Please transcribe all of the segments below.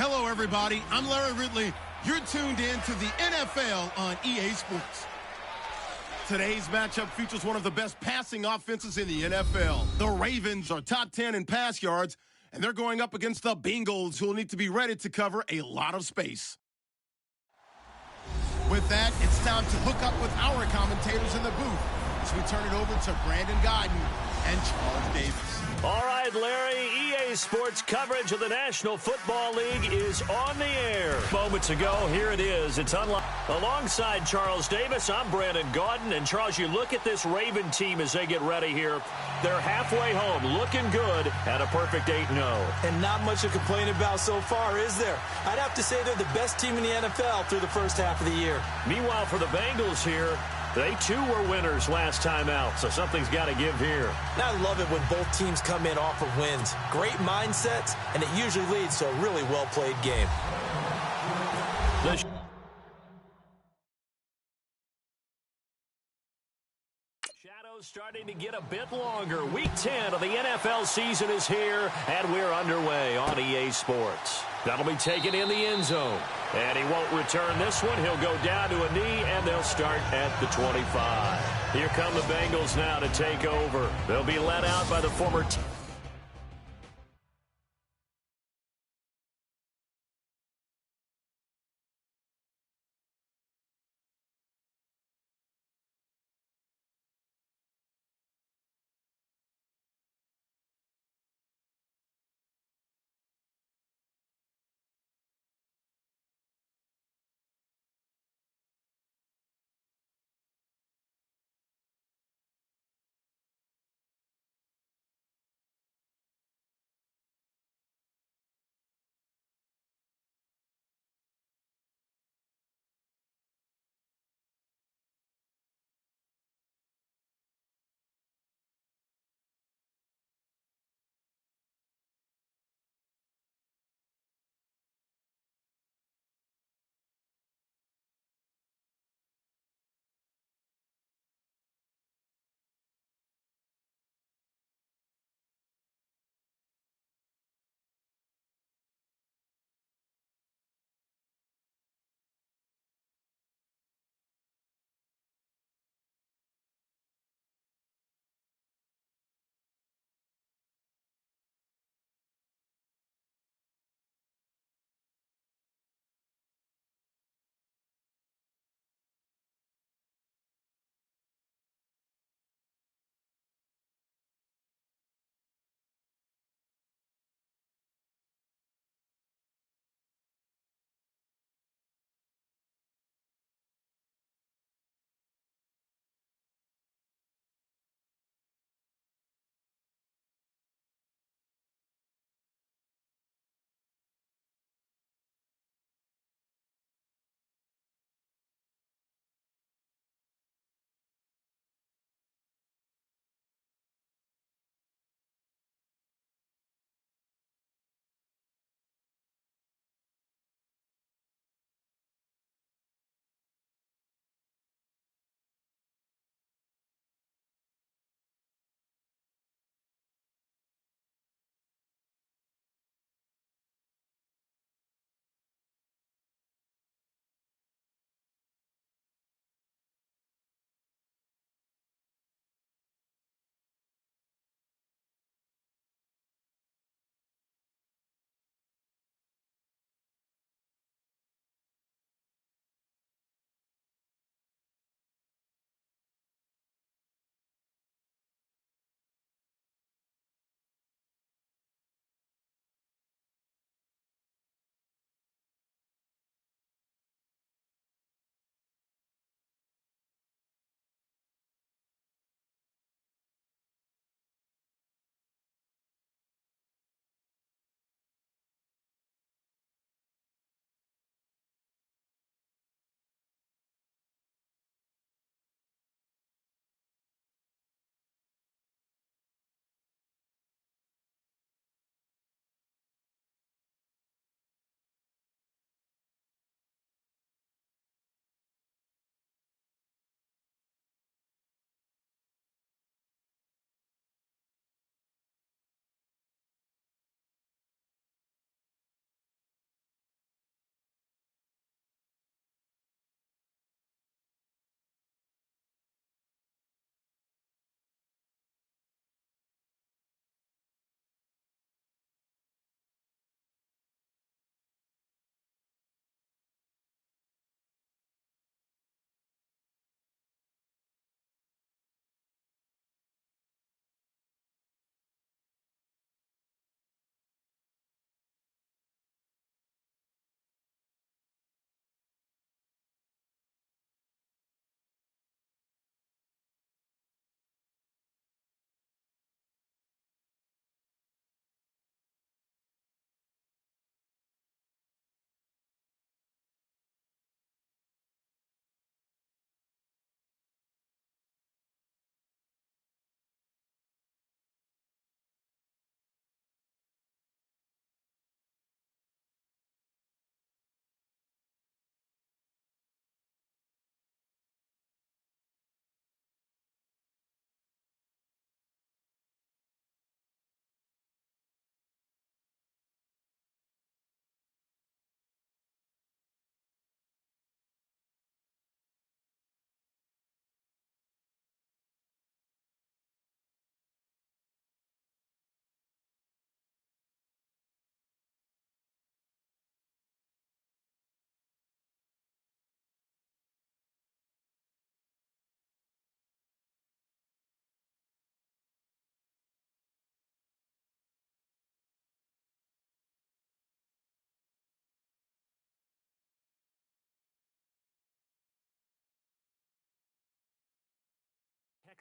Hello, everybody. I'm Larry Ridley. You're tuned in to the NFL on EA Sports. Today's matchup features one of the best passing offenses in the NFL. The Ravens are top 10 in pass yards, and they're going up against the Bengals, who will need to be ready to cover a lot of space. With that, it's time to hook up with our commentators in the booth as we turn it over to Brandon Godden and Charles Davis. All right, Larry, EA Sports coverage of the National Football League is on the air. Moments ago, here it is. It's alongside Charles Davis, I'm Brandon Gaudin. And, Charles, you look at this Raven team as they get ready here. They're halfway home, looking good at a perfect 8-0. And not much to complain about so far, is there? I'd have to say they're the best team in the NFL through the first half of the year. Meanwhile, for the Bengals here, they, too, were winners last time out, so something's got to give here. And I love it when both teams come in off of wins. Great mindsets, and it usually leads to a really well-played game. Shadows starting to get a bit longer. Week 10 of the NFL season is here, and we're underway on EA Sports. That'll be taken in the end zone. And he won't return this one. He'll go down to a knee, and they'll start at the 25. Here come the Bengals now to take over. They'll be led out by the former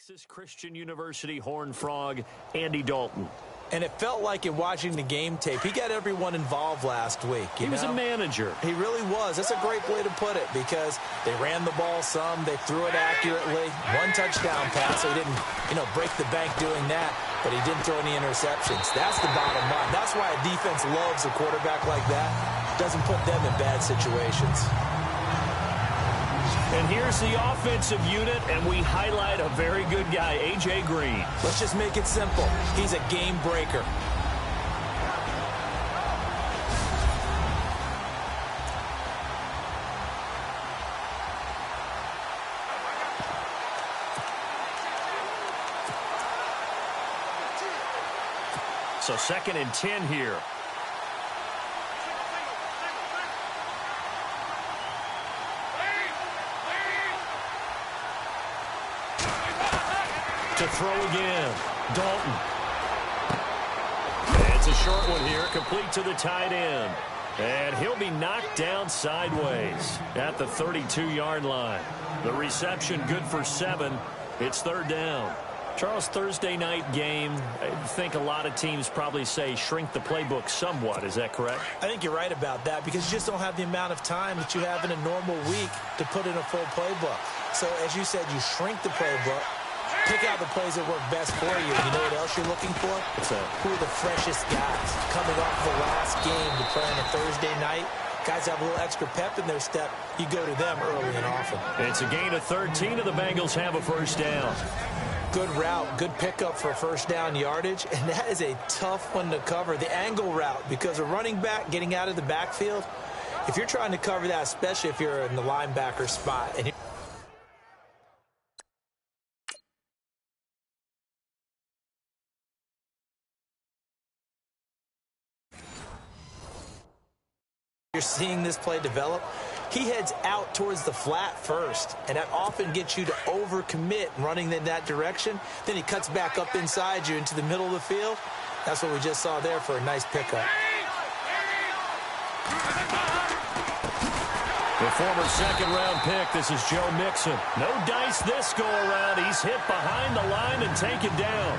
Texas Christian University Horned Frog, Andy Dalton. And it felt like in watching the game tape, he got everyone involved last week. He was a manager. He really was. That's a great way to put it because they ran the ball some, they threw it accurately. One touchdown pass, so he didn't, break the bank doing that, but he didn't throw any interceptions. That's the bottom line. That's why a defense loves a quarterback like that. Doesn't put them in bad situations. And here's the offensive unit, and we highlight a very good guy, A.J. Green. Let's just make it simple. He's a game breaker. So 2nd and 10 here. To throw again, Dalton. And it's a short one here, complete to the tight end. And he'll be knocked down sideways at the 32-yard line. The reception good for 7. It's 3rd down. Charles, Thursday night game, I think a lot of teams probably say shrink the playbook somewhat. Is that correct? I think you're right about that because you just don't have the amount of time that you have in a normal week to put in a full playbook. So, as you said, you shrink the playbook. Pick out the plays that work best for you. You know what else you're looking for? Who are the freshest guys coming off the last game to play on a Thursday night? Guys have a little extra pep in their step. You go to them early and often. It's a gain of 13, and the Bengals have a first down. Good route, good pickup for first down yardage, and that is a tough one to cover. The angle route, because a running back getting out of the backfield, if you're trying to cover that, especially if you're in the linebacker spot, and you're seeing this play develop, he heads out towards the flat first, and that often gets you to overcommit running in that direction. Then he cuts back up inside you into the middle of the field. That's what we just saw there for a nice pickup. The former second-round pick, this is Joe Mixon. No dice this go-around. He's hit behind the line and taken down.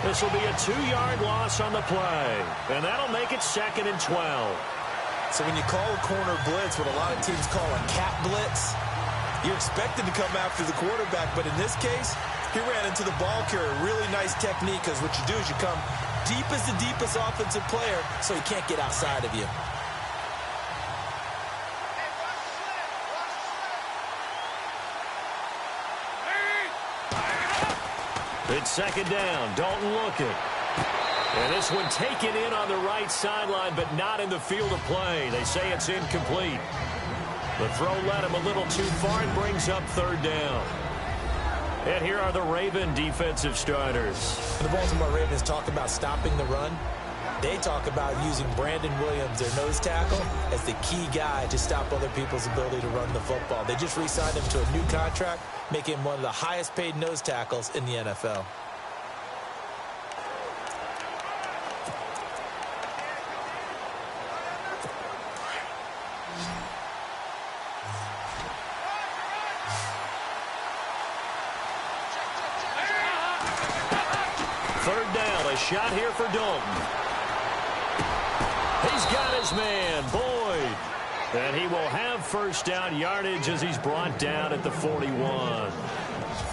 This will be a 2-yard loss on the play, and that'll make it 2nd and 12. So when you call a corner blitz, what a lot of teams call a cat blitz, you're expected to come after the quarterback. But in this case, he ran into the ball carrier. Really nice technique because what you do is you come deep as the deepest offensive player so he can't get outside of you. It's 2nd down. Dalton looking. And this one taken in on the right sideline, but not in the field of play. They say it's incomplete. The throw led him a little too far and brings up 3rd down. And here are the Raven defensive starters. The Baltimore Ravens talk about stopping the run. They talk about using Brandon Williams, their nose tackle, as the key guy to stop other people's ability to run the football. They just re-signed him to a new contract, making him one of the highest-paid nose tackles in the NFL. Shot here for Dalton. He's got his man, Boyd. And he will have first down yardage as he's brought down at the 41.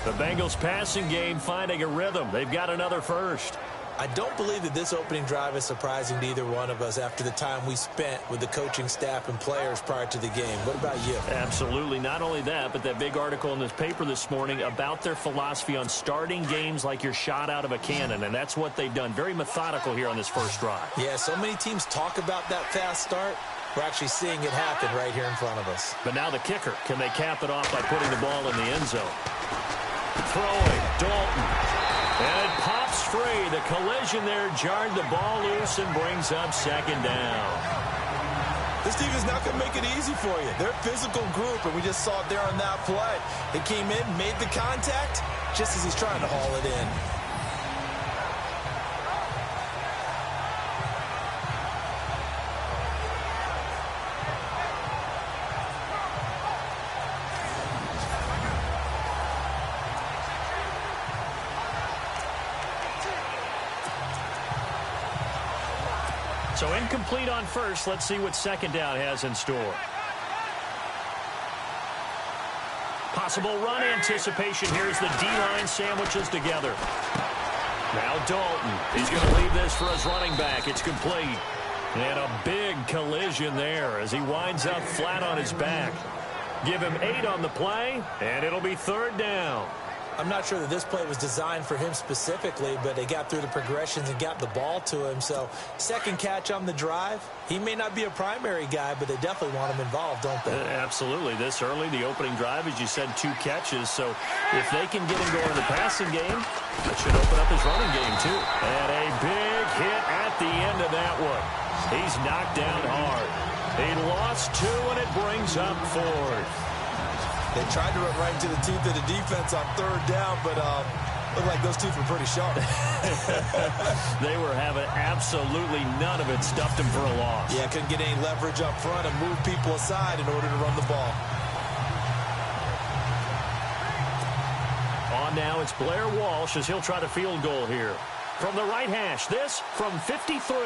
The Bengals passing game finding a rhythm. They've got another first. I don't believe that this opening drive is surprising to either one of us after the time we spent with the coaching staff and players prior to the game. What about you? Absolutely. Not only that, but that big article in this paper this morning about their philosophy on starting games like you're shot out of a cannon, and that's what they've done. Very methodical here on this first drive. Yeah, so many teams talk about that fast start. We're actually seeing it happen right here in front of us. But now the kicker. Can they cap it off by putting the ball in the end zone? Throwing, Dalton. And it pops free. The collision there jarred the ball loose and brings up 2nd down. This team is not going to make it easy for you. They're a physical group, and we just saw it there on that play. He came in, made the contact, just as he's trying to haul it in. So incomplete on first. Let's see what second down has in store. Possible run anticipation. Here's the D-line sandwiches together. Now Dalton. He's going to leave this for his running back. It's complete. And a big collision there as he winds up flat on his back. Give him 8 on the play, and it'll be third down. I'm not sure that this play was designed for him specifically, but they got through the progressions and got the ball to him. So second catch on the drive. He may not be a primary guy, but they definitely want him involved, don't they? Absolutely. This early, the opening drive, as you said, 2 catches. So if they can get him going in the passing game, that should open up his running game too. And a big hit at the end of that one. He's knocked down hard. He lost 2, and it brings up 4th. They tried to run right into the teeth of the defense on third down, but looked like those teeth were pretty sharp. They were having absolutely none of it. Stuffed him for a loss. Yeah, couldn't get any leverage up front and move people aside in order to run the ball. On now, it's Blair Walsh as he'll try to field goal here. From the right hash, this from 53.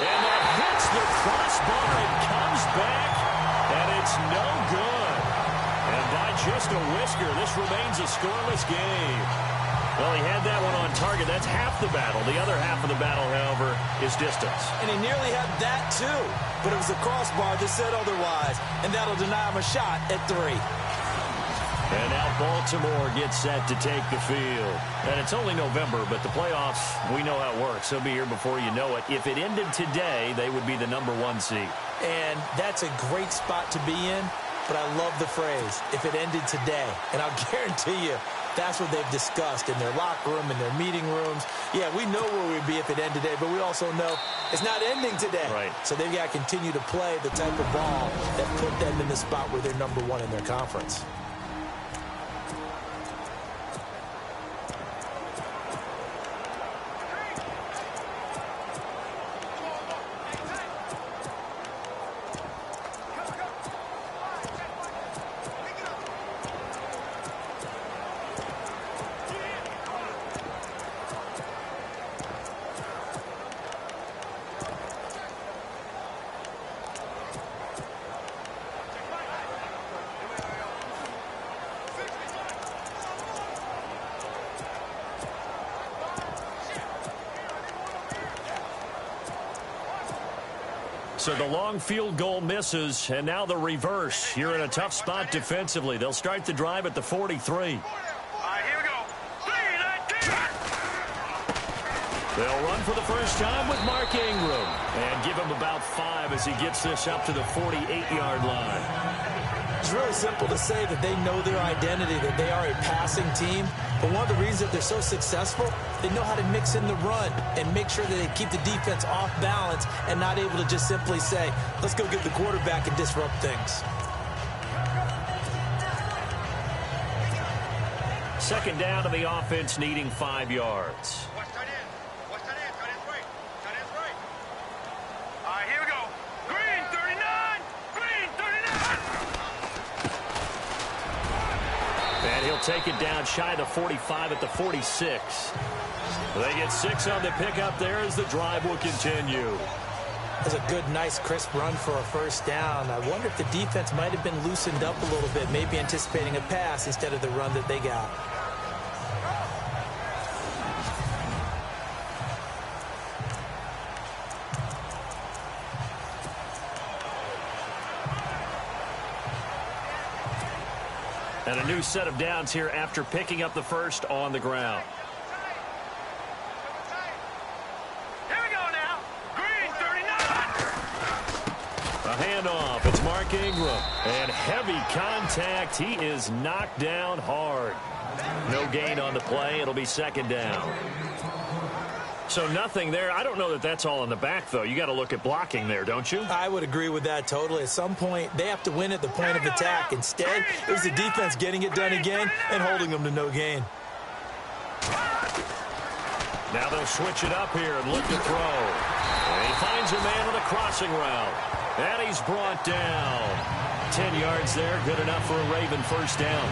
And that hits the crossbar and comes back, and it's no good. And by just a whisker, this remains a scoreless game. Well, he had that one on target. That's half the battle. The other half of the battle, however, is distance. And he nearly had that, too. But it was a crossbar that said otherwise, and that'll deny him a shot at 3. And now Baltimore gets set to take the field. And it's only November, but the playoffs, we know how it works. They'll be here before you know it. If it ended today, they would be the number 1 seed. And that's a great spot to be in, but I love the phrase, if it ended today. And I'll guarantee you, that's what they've discussed in their locker room, in their meeting rooms. Yeah, we know where we'd be if it ended today, but we also know it's not ending today. Right. So they've got to continue to play the type of ball that put them in the spot where they're number 1 in their conference. So the long field goal misses, and now the reverse. You're in a tough spot defensively. They'll start the drive at the 43. Here we go. 3, 19. They'll run for the first time with Mark Ingram and give him about 5 as he gets this up to the 48-yard line. It's really simple to say that they know their identity, that they are a passing team. But one of the reasons that they're so successful, they know how to mix in the run and make sure that they keep the defense off balance and not able to just simply say, let's go get the quarterback and disrupt things. Second down to the offense needing 5 yards. Watch tight end. Watch tight end. Tight end's right. Tight end's right. All right, here we go. Green, 39. Green, 39. And he'll take it down shy of the 45 at the 46. They get 6 on the pickup there as the drive will continue. That's a good, nice, crisp run for a first down. I wonder if the defense might have been loosened up a little bit, maybe anticipating a pass instead of the run that they got. And a new set of downs here after picking up the first on the ground. Here we go now. Green, 39. A handoff. It's Mark Ingram. And heavy contact. He is knocked down hard. No gain on the play. It'll be second down. So nothing there. I don't know that that's all in the back, though. You got to look at blocking there, don't you? I would agree with that totally. At some point, they have to win at the point of attack. Instead, it was the defense getting it done again and holding them to no gain. Now they'll switch it up here and look to throw. And he finds a man on the crossing route. And he's brought down. 10 yards there, good enough for a Raven first down.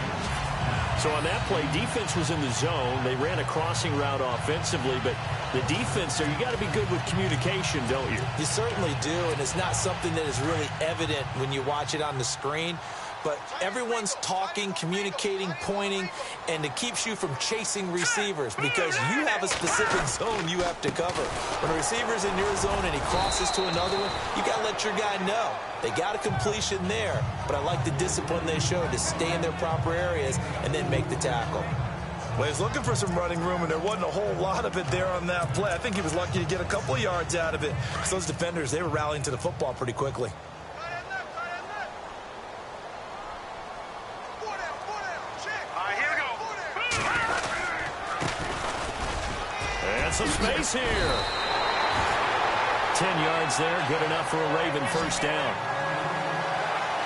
So on that play, defense was in the zone. They ran a crossing route offensively, but the defense there, you got to be good with communication, don't you? You certainly do, and it's not something that is really evident when you watch it on the screen. But everyone's talking, communicating, pointing, and it keeps you from chasing receivers because you have a specific zone you have to cover. When a receiver's in your zone and he crosses to another one, you got to let your guy know. They got a completion there, but I like the discipline they showed to stay in their proper areas and then make the tackle. Well, he's looking for some running room, and there wasn't a whole lot of it there on that play. I think he was lucky to get a couple of yards out of it. So those defenders, they were rallying to the football pretty quickly. Some space here. 10 yards there, good enough for a Raven first down.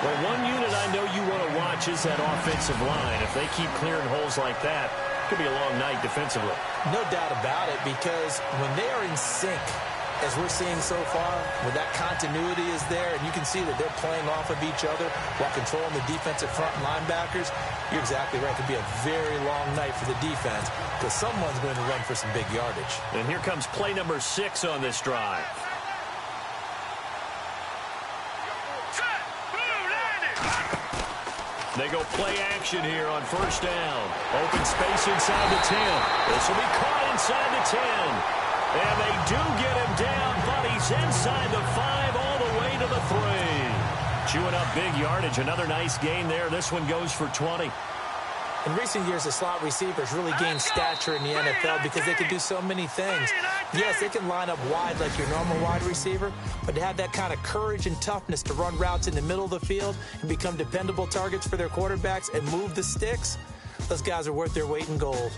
Well, one unit I know you want to watch is that offensive line. If they keep clearing holes like that, it could be a long night defensively. No doubt about it, because when they are in sync, as we're seeing so far, when that continuity is there and you can see that they're playing off of each other while controlling the defensive front linebackers, you're exactly right. It could be a very long night for the defense because someone's going to run for some big yardage. And here comes play number 6 on this drive. They go play action here on first down. Open space inside the 10. This will be caught inside the 10. And they do get him down, but he's inside the 5 all the way to the 3. Chewing up big yardage. Another nice gain there. This one goes for 20. In recent years, the slot receivers really gained stature in the NFL because they can do so many things. Yes, they can line up wide like your normal wide receiver, but to have that kind of courage and toughness to run routes in the middle of the field and become dependable targets for their quarterbacks and move the sticks, those guys are worth their weight in gold.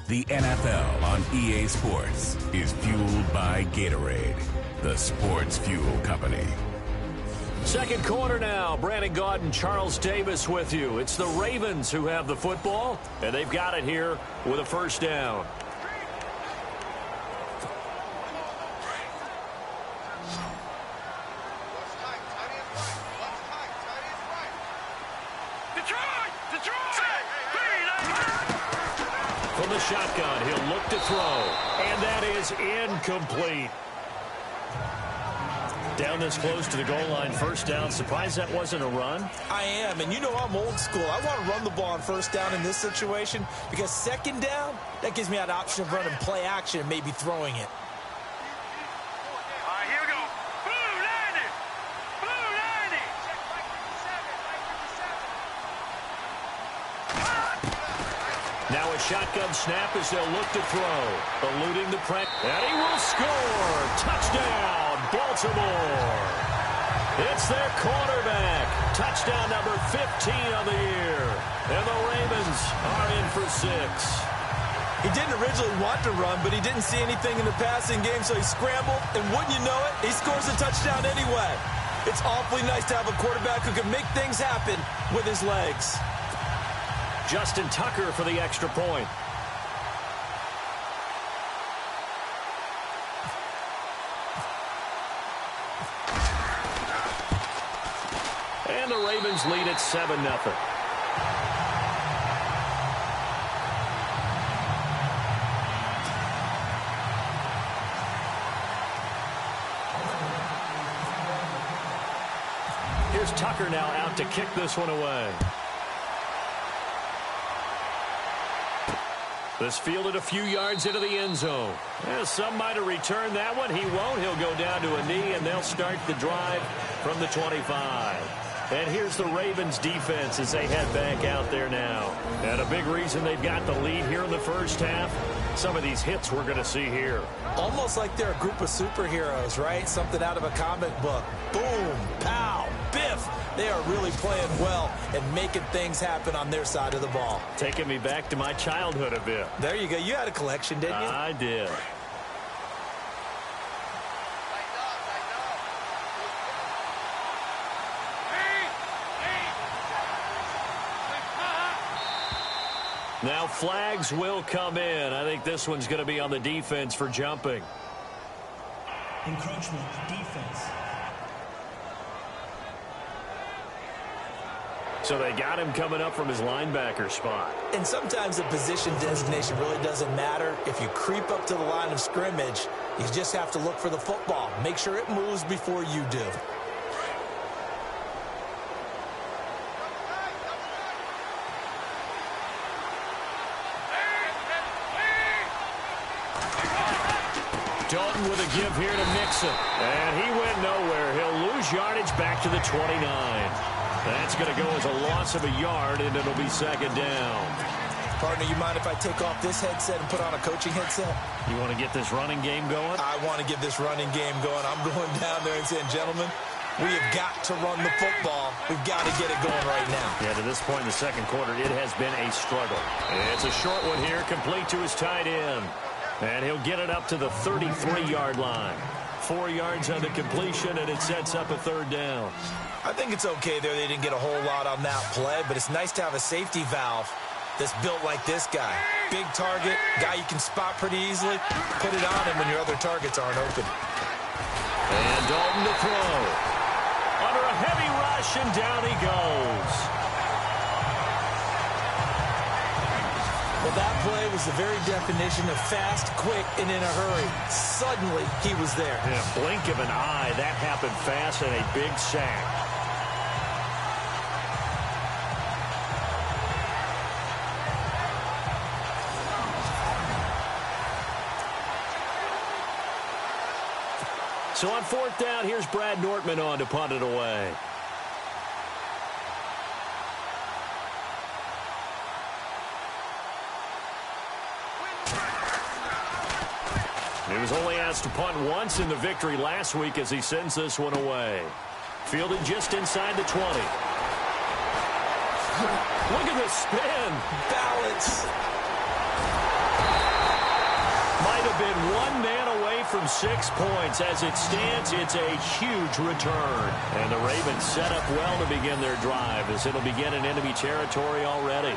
The NFL on EA Sports is fueled by Gatorade, the sports fuel company. Second quarter now. Brandon Gaudin, Charles Davis with you. It's the Ravens who have the football, and they've got it here with a first down. From the shotgun, he'll look to throw, and that is incomplete. Down this close to the goal line, first down. Surprised that wasn't a run? I am, and you know I'm old school. I want to run the ball on first down in this situation because second down, that gives me that option of running play action and maybe throwing it. All right, here we go. Blue 90. Blue 90. Now a shotgun snap as they'll look to throw. Eluding the press. And he will score. Touchdown, Baltimore. It's their quarterback. Touchdown number 15 on the year. And the Ravens are in for 6. He didn't originally want to run, but he didn't see anything in the passing game, so he scrambled, and wouldn't you know it, he scores a touchdown anyway. It's awfully nice to have a quarterback who can make things happen with his legs. Justin Tucker for the extra point. And the Ravens lead at 7-0. Here's Tucker now out to kick this one away. This fielded a few yards into the end zone. Some might have returned that one. He won't. He'll go down to a knee, and they'll start the drive from the 25. And here's the Ravens defense as they head back out there now. And a big reason they've got the lead here in the first half, some of these hits we're going to see here. Almost like they're a group of superheroes, right? Something out of a comic book. Boom, pow, biff. They are really playing well and making things happen on their side of the ball. Taking me back to my childhood a bit. There you go. You had a collection, didn't you? I did. Now flags will come in. I think this one's going to be on the defense for jumping. Encroachment, defense. So they got him coming up from his linebacker spot. And sometimes the position designation really doesn't matter. If you creep up to the line of scrimmage, you just have to look for the football. Make sure it moves before you do. Dalton with a give here to Mixon. And he went nowhere. He'll lose yardage back to the 29. That's going to go as a loss of a yard, and it'll be second down. Partner, you mind if I take off this headset and put on a coaching headset? You want to get this running game going? I want to get this running game going. I'm going down there and saying, gentlemen, we have got to run the football. We've got to get it going right now. Yeah, to this point in the second quarter, it has been a struggle. It's a short one here, complete to his tight end. And he'll get it up to the 33-yard line. 4 yards on the completion, and it sets up a third down. I think it's okay there. They didn't get a whole lot on that play, but it's nice to have a safety valve that's built like this guy. Big target, guy you can spot pretty easily. Put it on him when your other targets aren't open. And Dalton to throw. Under a heavy rush, and down he goes. Well, that play was the very definition of fast, quick, and in a hurry. Suddenly, he was there. In a blink of an eye, that happened fast, and a big sack. So on fourth down, here's Brad Nortman on to punt it away. He was only asked to punt once in the victory last week as he sends this one away. Fielded just inside the 20. Look at the spin. Balance. Might have been one man away from 6 points. As it stands, it's a huge return. And the Ravens set up well to begin their drive as it'll begin in enemy territory already.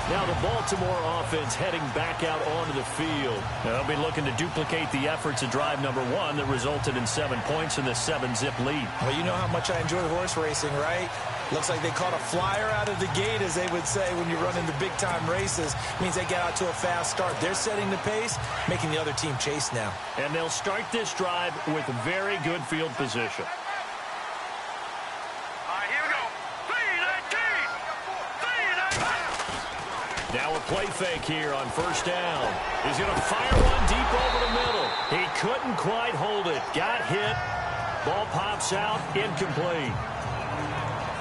Now the Baltimore offense heading back out onto the field. They'll be looking to duplicate the efforts of drive number 1 that resulted in 7 points in the 7-zip lead. Well, you know how much I enjoy horse racing, right? Looks like they caught a flyer out of the gate, as they would say when you run into big-time races. Means they get out to a fast start. They're setting the pace, making the other team chase now. And they'll start this drive with very good field position. Now a play fake here on first down. He's going to fire one deep over the middle. He couldn't quite hold it. Got hit. Ball pops out. Incomplete.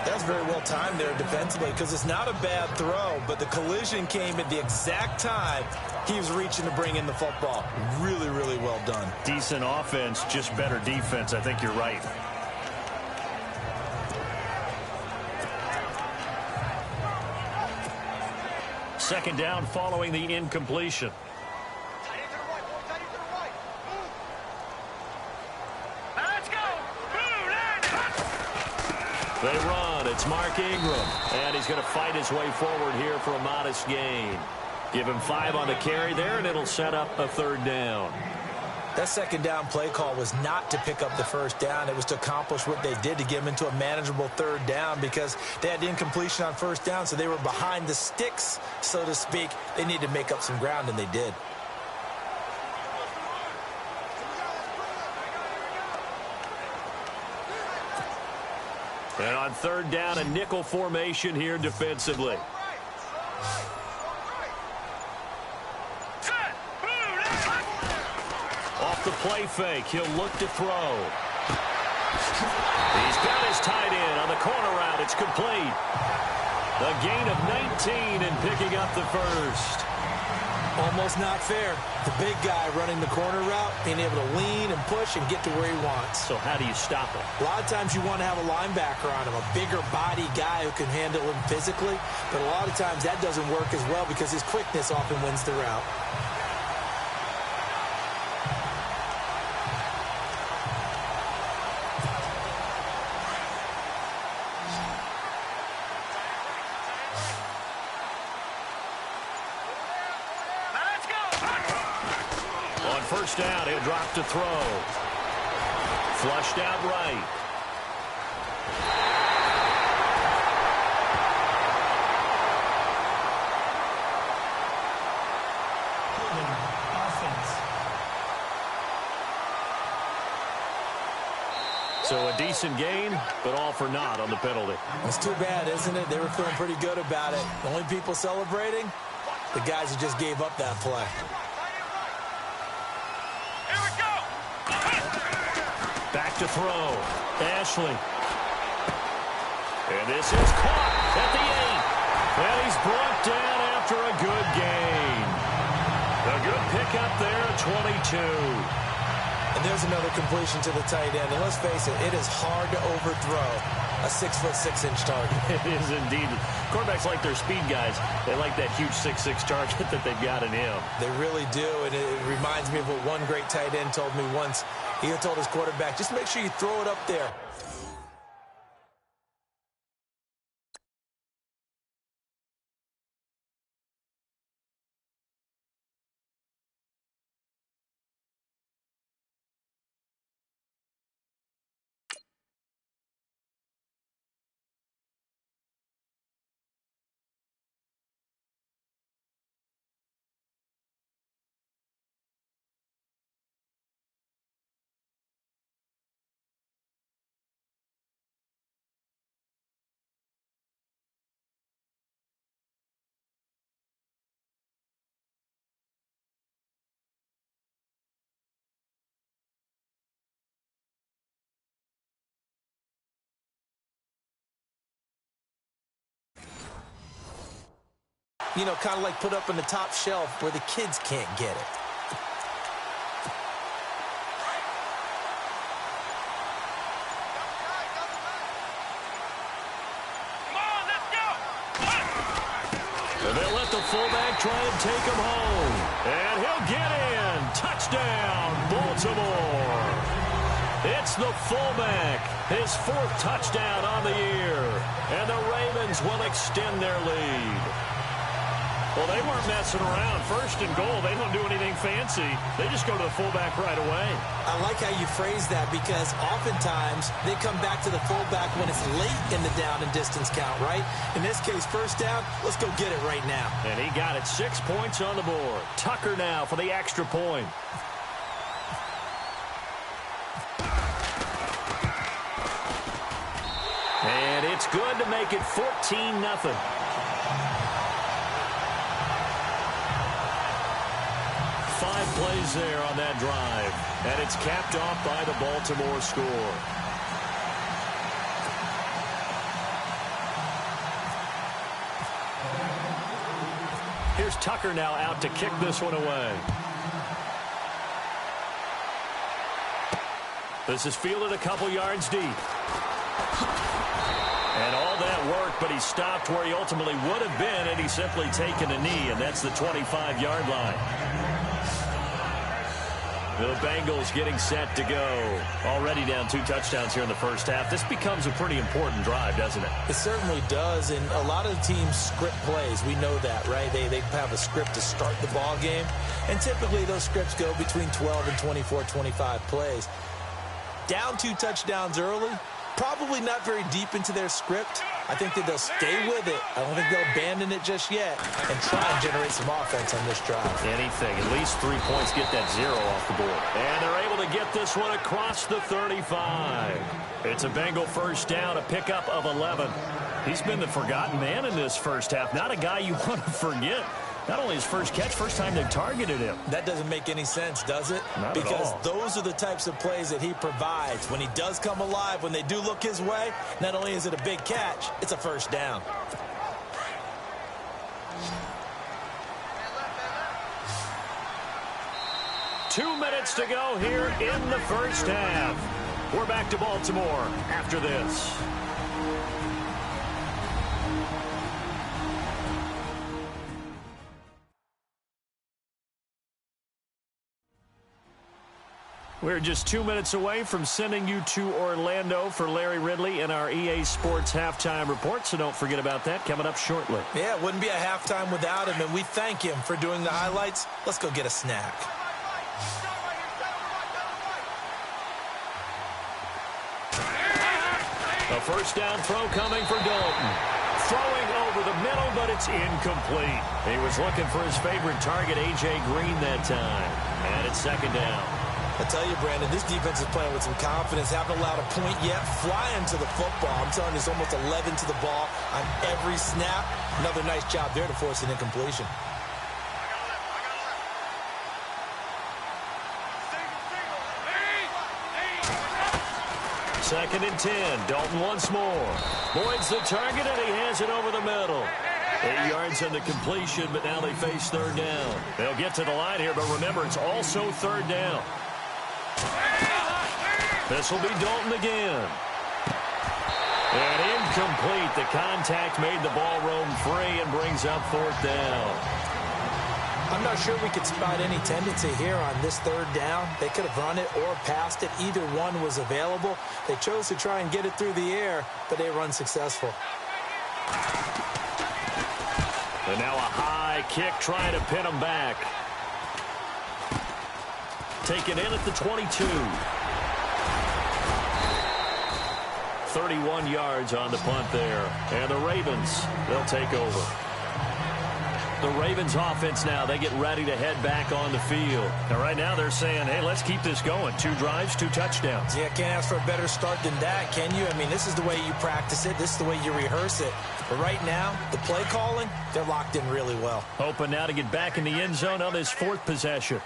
That's very well timed there defensively, because it's not a bad throw, but the collision came at the exact time he was reaching to bring in the football. Really, really well done. Decent offense, just better defense. I think you're right. Second down following the incompletion. Let's go! They run. It's Mark Ingram. And he's going to fight his way forward here for a modest gain. Give him 5 on the carry there, and it'll set up a third down. That second down play call was not to pick up the first down. It was to accomplish what they did, to get them into a manageable third down, because they had incompletion on first down, so they were behind the sticks, so to speak. They needed to make up some ground, and they did. And on third down, a nickel formation here defensively. Off the play fake, he'll look to throw. He's got his tight end on the corner route. It's complete. A gain of 19 and picking up the first. Almost not fair. The big guy running the corner route, being able to lean and push and get to where he wants. So how do you stop him? A lot of times you want to have a linebacker on him, a bigger body guy who can handle him physically. But a lot of times that doesn't work as well, because his quickness often wins the route. first down. He'll drop to throw. Flushed out right. So a decent gain, but all for naught on the penalty. It's too bad, isn't it? They were feeling pretty good about it. The only people celebrating, the guys who just gave up that play. Here we go. Back to throw. Ashley. And this is caught at the 8. And he's brought down after a good gain. A good pickup there at 22. And there's another completion to the tight end. And let's face it, it is hard to overthrow a 6'6" target. It is indeed. Quarterbacks like their speed guys. They like that huge 6'6" target that they've got in him. They really do, and it reminds me of what one great tight end told me once. He told his quarterback, just make sure you throw it up there. You know, kind of like put up on the top shelf where the kids can't get it. Come on, let's go. And they'll let the fullback try and take him home. And he'll get in. Touchdown, Baltimore. It's the fullback. His 4th touchdown on the year. And the Ravens will extend their lead. Well, they weren't messing around. 1st and goal, they don't do anything fancy. They just go to the fullback right away. I like how you phrase that because oftentimes they come back to the fullback when it's late in the down and distance count, right? In this case, 1st down, let's go get it right now. And he got it. 6 points on the board. Tucker now for the extra point. And it's good to make it 14-0. 5 plays there on that drive. And it's capped off by the Baltimore score. Here's Tucker now out to kick this one away. This is fielded a couple yards deep. And all that work, but he stopped where he ultimately would have been had he simply taken a knee, and that's the 25-yard line. The Bengals getting set to go. Already down 2 touchdowns here in the first half. This becomes a pretty important drive, doesn't it? It certainly does, and a lot of teams script plays. We know that, right? They have a script to start the ball game, and typically those scripts go between 12 and 24, 25 plays. Down 2 touchdowns early, probably not very deep into their script. I think that they'll stay with it. I don't think they'll abandon it just yet and try and generate some offense on this drive. Anything. At least 3 points. Get that 0 off the board. And they're able to get this one across the 35. It's a Bengal first down, a pickup of 11. He's been the forgotten man in this first half. Not a guy you want to forget. Not only his first catch, first time they've targeted him. That doesn't make any sense, does it? Not because at all. Those are the types of plays that he provides. When he does come alive, when they do look his way, not only is it a big catch, it's a first down. Two minutes to go here in the first half. We're back to Baltimore after this. We're just 2 minutes away from sending you to Orlando for Larry Ridley in our EA Sports Halftime Report, so don't forget about that coming up shortly. Yeah, it wouldn't be a halftime without him, and we thank him for doing the highlights. Let's go get a snack. A first down throw coming for Dalton. Throwing over the middle, but it's incomplete. He was looking for his favorite target, A.J. Green, that time. And it's second down. I tell you, Brandon, this defense is playing with some confidence. Haven't allowed a point yet. Flying to the football. I'm telling you, it's almost 11 to the ball on every snap. Another nice job there to force an incompletion. Second and 10. Dalton once more. Boyd's the target, and he has it over the middle. 8 yards on the completion, but now they face third down. They'll get to the line here, but remember, it's also third down. This will be Dalton again. And incomplete. The contact made the ball roam free and brings up fourth down. I'm not sure we could spot any tendency here on this third down. They could have run it or passed it. Either one was available. They chose to try and get it through the air, but they were unsuccessful. And now a high kick trying to pin them back. Taken in at the 22. 31 yards on the punt there. And the Ravens, they'll take over. The Ravens offense now, they get ready to head back on the field. Now, right now, they're saying, hey, let's keep this going. 2 drives, 2 touchdowns. Yeah, can't ask for a better start than that, can you? I mean, this is the way you practice it. This is the way you rehearse it. But right now, the play calling, they're locked in really well. Hoping now to get back in the end zone on this 4th possession.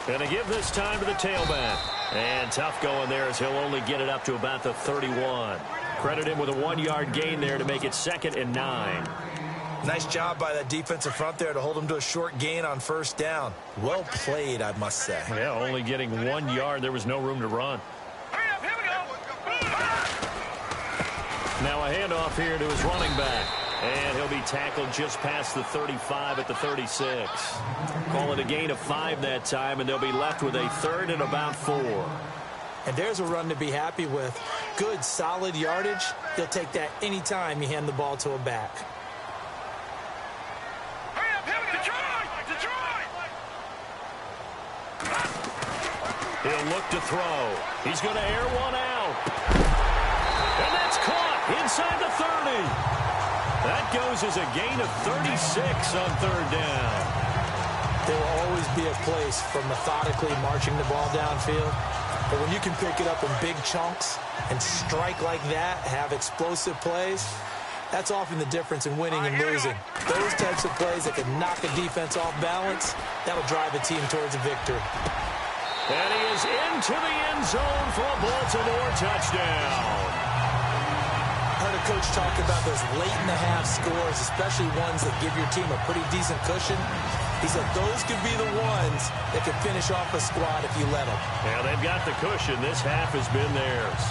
Going to give this time to the tailback. And tough going there as he'll only get it up to about the 31. Credit him with a 1-yard gain there to make it 2nd and 9. Nice job by that defensive front there to hold him to a short gain on first down. Well played, I must say. Yeah, only getting 1 yard. There was no room to run. Here we go. Now a handoff here to his running back. And he'll be tackled just past the 35 at the 36. Call it a gain of 5 that time, and they'll be left with a 3rd and about 4. And there's a run to be happy with. Good, solid yardage. He'll take that any time you hand the ball to him back. He'll look to throw. He's going to air one out. And that's caught inside the 30. That goes as a gain of 36 on 3rd down. There will always be a place for methodically marching the ball downfield. But when you can pick it up in big chunks and strike like that, have explosive plays, that's often the difference in winning and losing. Those types of plays that can knock a defense off balance, that'll drive a team towards a victory. And he is into the end zone for a Baltimore touchdown. I heard a coach talk about those late-in-the-half scores, especially ones that give your team a pretty decent cushion. He said those could be the ones that could finish off a squad if you let them. Yeah, they've got the cushion. This half has been theirs.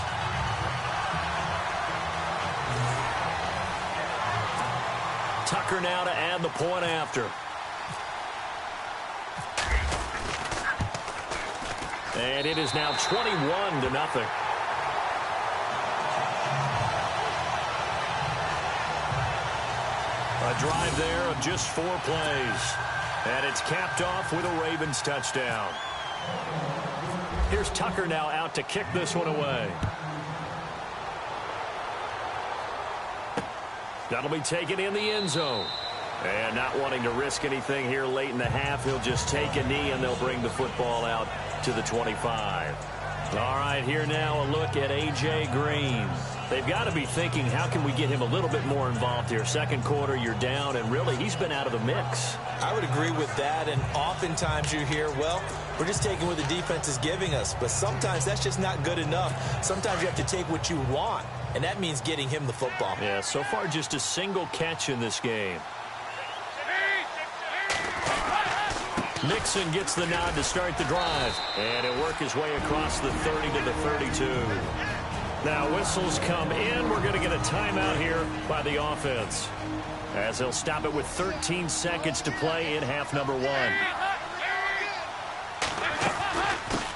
Tucker now to add the point after. And it is now 21-0. A drive there of just 4 plays. And it's capped off with a Ravens touchdown. Here's Tucker now out to kick this one away. That'll be taken in the end zone. And not wanting to risk anything here late in the half, he'll just take a knee and they'll bring the football out to the 25. All right, here now a look at A.J. Green. They've got to be thinking, how can we get him a little bit more involved here? Second quarter, you're down, and really, he's been out of the mix. I would agree with that, and oftentimes you hear, well, we're just taking what the defense is giving us. But sometimes that's just not good enough. Sometimes you have to take what you want, and that means getting him the football. Yeah, so far just a single catch in this game. Mixon gets the nod to start the drive, and he'll work his way across the 30 to the 32. Now whistles come in. We're going to get a timeout here by the offense, as they'll stop it with 13 seconds to play in half number 1.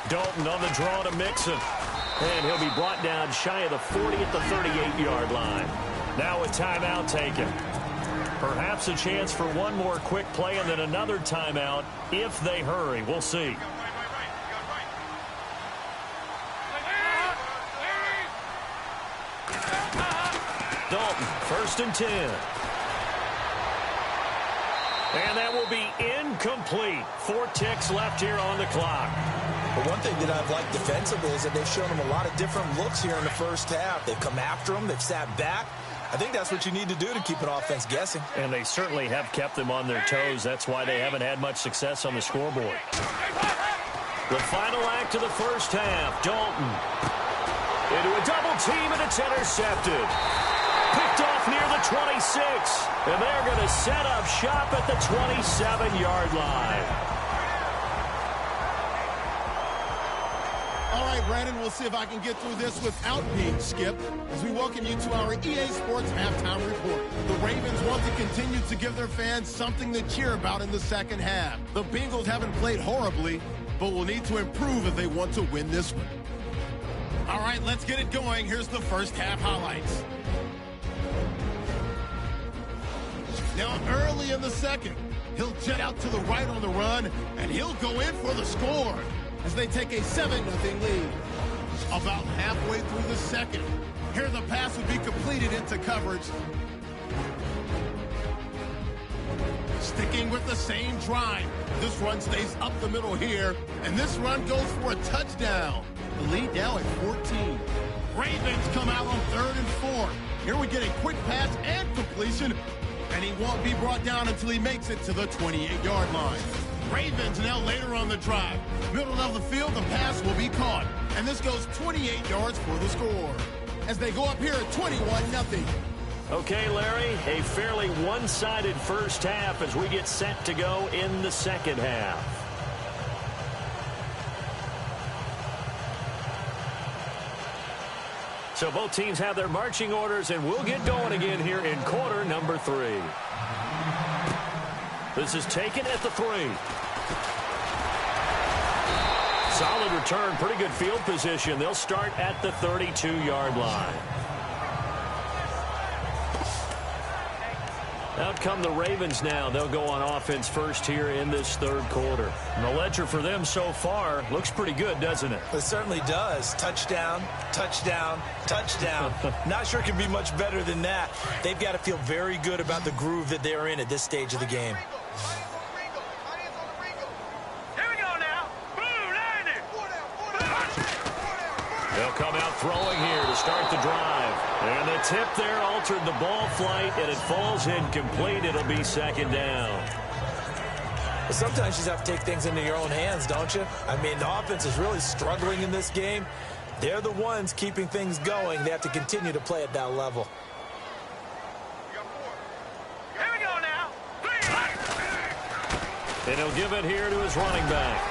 Dalton on the draw to Mixon, and he'll be brought down shy of the 40 at the 38-yard line. Now a timeout taken. Perhaps a chance for one more quick play and then another timeout if they hurry. We'll see. Dalton, 1st and 10. And that will be incomplete. 4 ticks left here on the clock. But one thing that I've liked defensively is that they've shown them a lot of different looks here in the first half. They've come after them. They've sat back. I think that's what you need to do to keep an offense guessing. And they certainly have kept them on their toes. That's why they haven't had much success on the scoreboard. The final act of the first half. Dalton into a double team, and it's intercepted. Picked off near the 26. And they're going to set up shop at the 27-yard line. All right, Brandon, we'll see if I can get through this without being skipped as we welcome you to our EA Sports Halftime Report. The Ravens want to continue to give their fans something to cheer about in the second half. The Bengals haven't played horribly, but will need to improve if they want to win this one. All right, let's get it going. Here's the first half highlights. Now, early in the second, he'll jet out to the right on the run, and he'll go in for the score as they take a 7-0 lead. About halfway through the second, here the pass would be completed into coverage. Sticking with the same drive, this run stays up the middle here, and this run goes for a touchdown. The lead now at 14. Ravens come out on 3rd and 4. Here we get a quick pass and completion, and he won't be brought down until he makes it to the 28-yard line. Ravens now later on the drive. Middle of the field, the pass will be caught, and this goes 28 yards for the score as they go up here at 21-0. Okay, Larry, a fairly one-sided first half as we get set to go in the second half. So both teams have their marching orders, and we'll get going again here in quarter number 3. This is taken at the 3. Solid return, pretty good field position. They'll start at the 32-yard line. Out come the Ravens now. They'll go on offense first here in this third quarter. And the ledger for them so far looks pretty good, doesn't it? It certainly does. Touchdown, touchdown, touchdown. Not sure it can be much better than that. They've got to feel very good about the groove that they're in at this stage of the game. They'll come out throwing here to start the drive. And the tip there altered the ball flight, and it falls incomplete. It'll be second down. But sometimes you just have to take things into your own hands, don't you? I mean, the offense is really struggling in this game. They're the ones keeping things going. They have to continue to play at that level. Here we go now. And he'll give it here to his running back.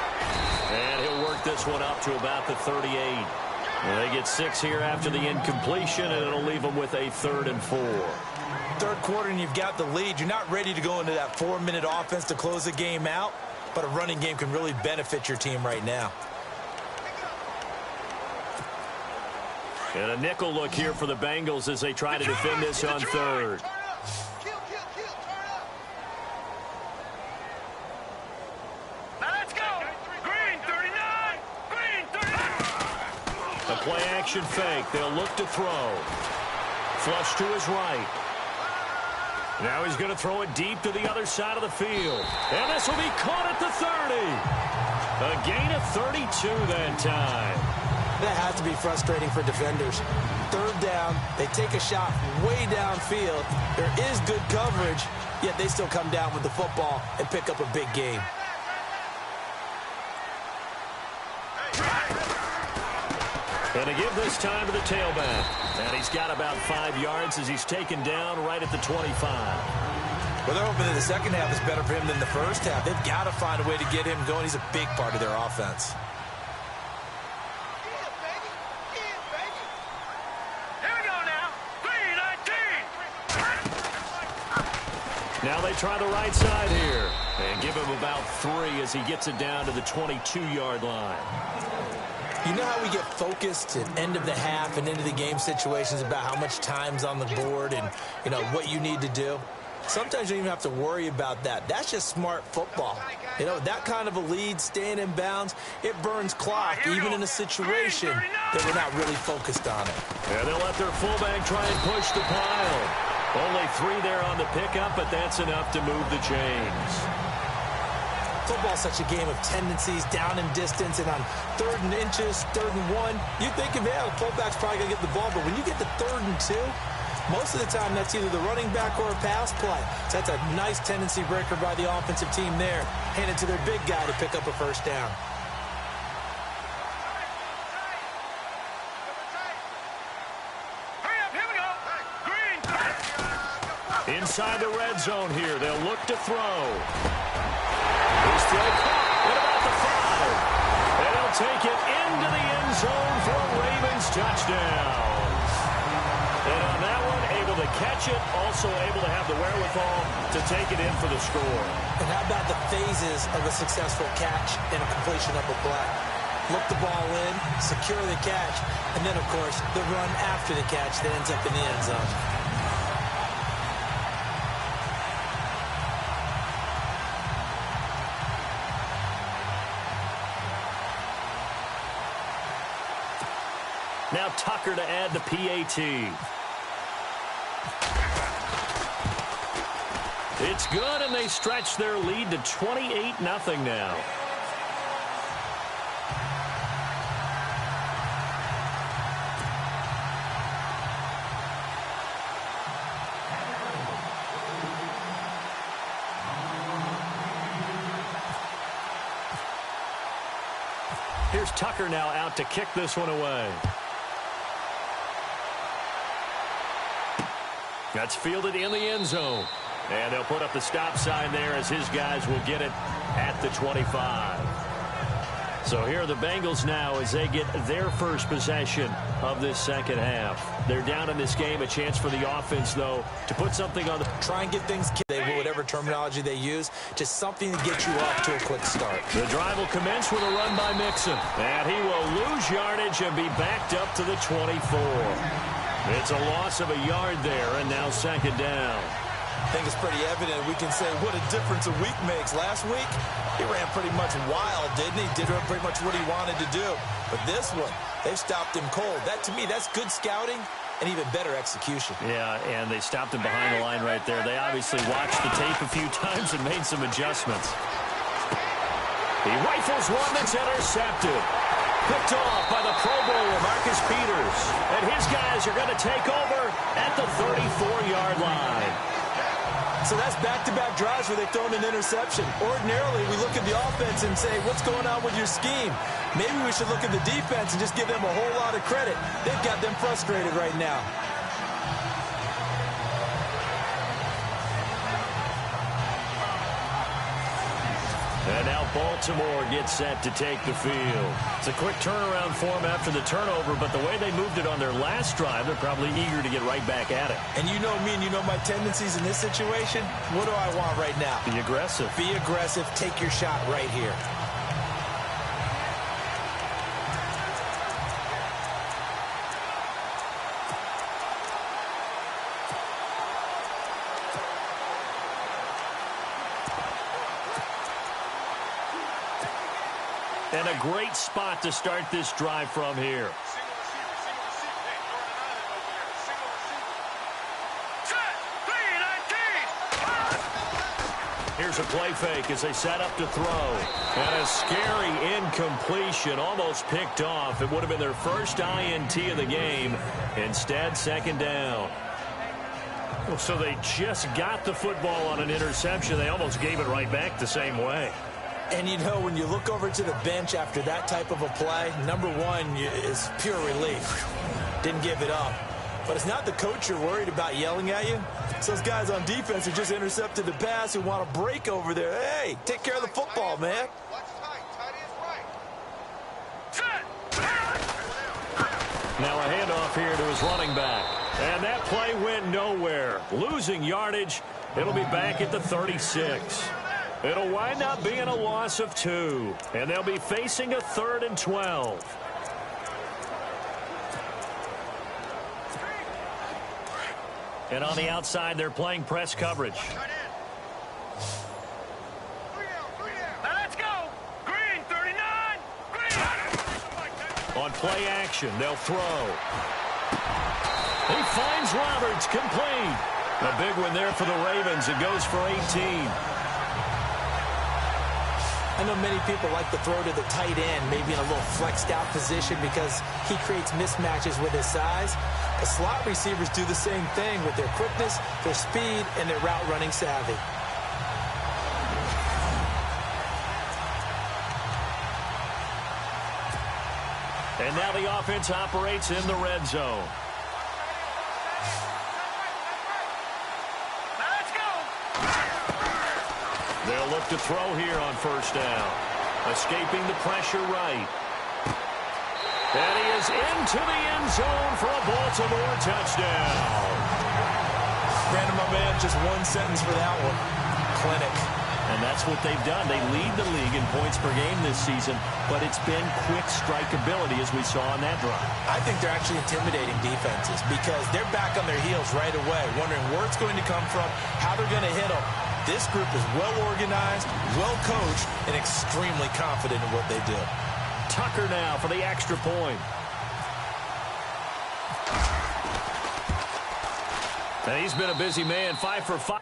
And he'll work this one up to about the 38. They get 6 here after the incompletion, and it'll leave them with a 3rd and 4. Third quarter, and you've got the lead. You're not ready to go into that 4-minute offense to close the game out, but a running game can really benefit your team right now. And a nickel look here for the Bengals as they try to defend this on 3rd. Play action fake. They'll look to throw. Flush to his right. Now he's going to throw it deep to the other side of the field. And this will be caught at the 30. A gain of 32 that time. That has to be frustrating for defenders. 3rd down, they take a shot way downfield. There is good coverage, yet they still come down with the football and pick up a big gain. And to give this time to the tailback. And he's got about 5 yards as he's taken down right at the 25. Well, they're hoping that the second half is better for him than the first half. They've got to find a way to get him going. He's a big part of their offense. Here we go now. 3-19. Now they try the right side here. And give him about 3 as he gets it down to the 22-yard line. You know how we get focused at end of the half and into the game situations about how much time's on the board and, you know, what you need to do? sometimes you don't even have to worry about that. That's just smart football. You know, that kind of a lead, staying in bounds, it burns clock, even in a situation that we're not really focused on it. Yeah, they'll let their fullback try and push the pile. Only 3 there on the pickup, but that's enough to move the chains. Football's such a game of tendencies, down in distance, and on 3rd and inches, 3rd and 1, you think of, yeah, the fullback's probably going to get the ball, but when you get to 3rd and 2, most of the time that's either the running back or a pass play. So that's a nice tendency breaker by the offensive team there, handed to their big guy to pick up a first down. Hurry up, here we go. Green. Inside the red zone here, they'll look to throw. He's throw caught at about the 5. And he'll take it into the end zone for a Ravens touchdown. And on that one, able to catch it, also able to have the wherewithal to take it in for the score. And how about the phases of a successful catch and a completion of a play? Look the ball in, secure the catch, and then, of course, the run after the catch that ends up in the end zone. Now Tucker to add the PAT. It's good, and they stretch their lead to 28-0 now. Here's Tucker now out to kick this one away. That's fielded in the end zone. And they'll put up the stop sign there as his guys will get it at the 25. So here are the Bengals now as they get their first possession of this second half. They're down in this game. A chance for the offense, though, to put something on the... Try and get things, whatever terminology they use, just something to get you off to a quick start. The drive will commence with a run by Mixon. And he will lose yardage and be backed up to the 24. It's a loss of a yard there, and now second down. I think it's pretty evident. We can say what a difference a week makes. Last week, he ran pretty much wild, didn't he? Did pretty much what he wanted to do. But this one, they've stopped him cold. That, to me, that's good scouting and even better execution. Yeah, and they stopped him behind the line right there. They obviously watched the tape a few times and made some adjustments. He rifles one that's intercepted. Picked off by the Pro Bowler, Marcus Peters. And his guys are going to take over at the 34-yard line. So that's back-to-back drives where they've thrown an interception. Ordinarily, we look at the offense and say, what's going on with your scheme? Maybe we should look at the defense and just give them a whole lot of credit. They've got them frustrated right now. And now Baltimore gets set to take the field. It's a quick turnaround for them after the turnover, but the way they moved it on their last drive, they're probably eager to get right back at it. And you know me and you know my tendencies in this situation. What do I want right now? Be aggressive. Be aggressive. Take your shot right here. And a great spot to start this drive from here. Here's a play fake as they set up to throw. And a scary incompletion, almost picked off. It would have been their first INT of the game. Instead, second down. So they just got the football on an interception. They almost gave it right back the same way. And, you know, when you look over to the bench after that type of a play, number one is pure relief. Didn't give it up. But it's not the coach you're worried about yelling at you. It's those guys on defense who just intercepted the pass who want to break over there. Hey, take care of the football, man. Now a handoff here to his running back. And that play went nowhere. Losing yardage. It'll be back at the 36. It'll wind up being a loss of 2. And they'll be facing a 3rd and 12. And on the outside, they're playing press coverage. Now let's go. Green, 39. Green. On play action, they'll throw. He finds Roberts, complete. A big one there for the Ravens. It goes for 18. I know many people like to throw to the tight end, maybe in a little flexed out position because he creates mismatches with his size. The slot receivers do the same thing with their quickness, their speed, and their route running savvy. And now the offense operates in the red zone. Now let's go. They'll look to throw here on first down. Escaping the pressure right. And he is into the end zone for a Baltimore touchdown. Brandon, my man, just one sentence for that one. Clinic. And that's what they've done. They lead the league in points per game this season, but it's been quick strikeability as we saw on that drive. I think they're actually intimidating defenses because they're back on their heels right away, wondering where it's going to come from, how they're going to hit them. This group is well organized, well coached, and extremely confident in what they do. Tucker now for the extra point. And he's been a busy man, 5 for 5.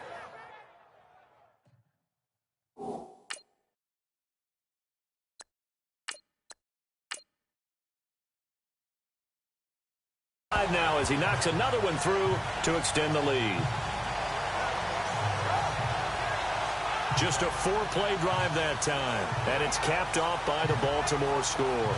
Now as he knocks another one through to extend the lead. Just a 4-play drive that time, and it's capped off by the Baltimore score.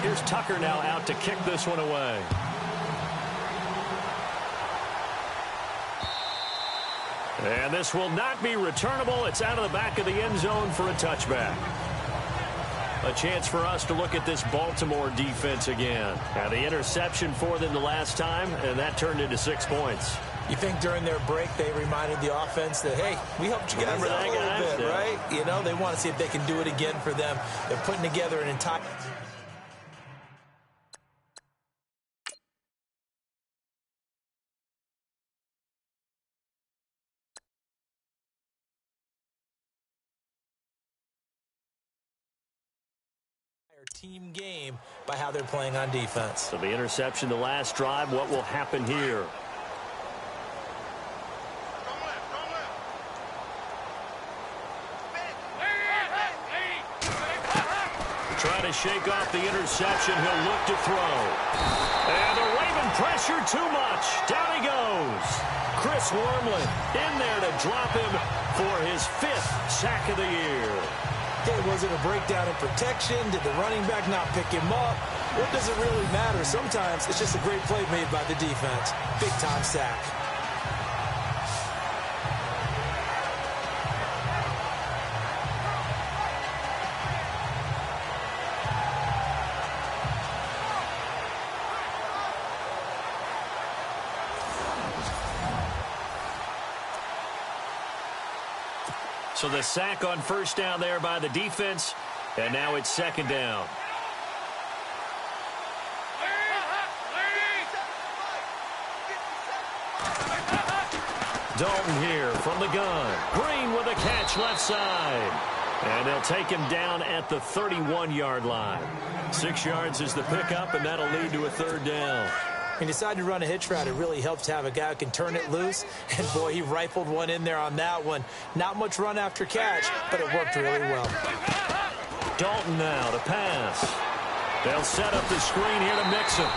Here's Tucker now out to kick this one away. And this will not be returnable. It's out of the back of the end zone for a touchback. A chance for us to look at this Baltimore defense again. Now the interception for them the last time, and that turned into 6 points. You think during their break they reminded the offense that, hey, we helped you guys out a little bit, right? You know, they want to see if they can do it again for them. They're putting together an entire... team game by how they're playing on defense. So the interception the last drive, what will happen here? Trying to shake off the interception, he'll look to throw. And the Raven pressure too much. Down he goes. Chris Wormley in there to drop him for his 5th sack of the year. Okay, was it a breakdown in protection? Did the running back not pick him up? What does it really matter? Sometimes it's just a great play made by the defense. Big-time sack. So the sack on first down there by the defense, and now it's second down. Dalton here from the gun. Green with a catch left side. And they'll take him down at the 31-yard line. 6 yards is the pickup, and that'll lead to a third down. He decided to run a hitch route. It really helps to have a guy who can turn it loose. And, boy, he rifled one in there on that one. Not much run after catch, but it worked really well. Dalton now to pass. They'll set up the screen here to mix him.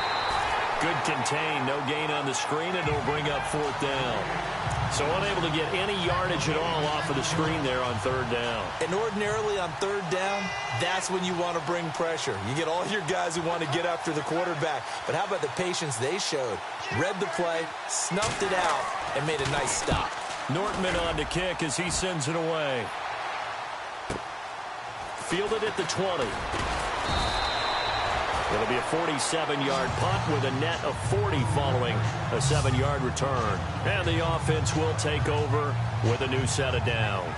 Good contain. No gain on the screen, and it'll bring up 4th down. So unable to get any yardage at all off of the screen there on 3rd down. And ordinarily on 3rd down, that's when you want to bring pressure. You get all your guys who want to get after the quarterback. But how about the patience they showed? Read the play, snuffed it out, and made a nice stop. Nortman on to kick as he sends it away. Fielded at the 20. It'll be a 47-yard punt with a net of 40 following a 7-yard return. And the offense will take over with a new set of downs.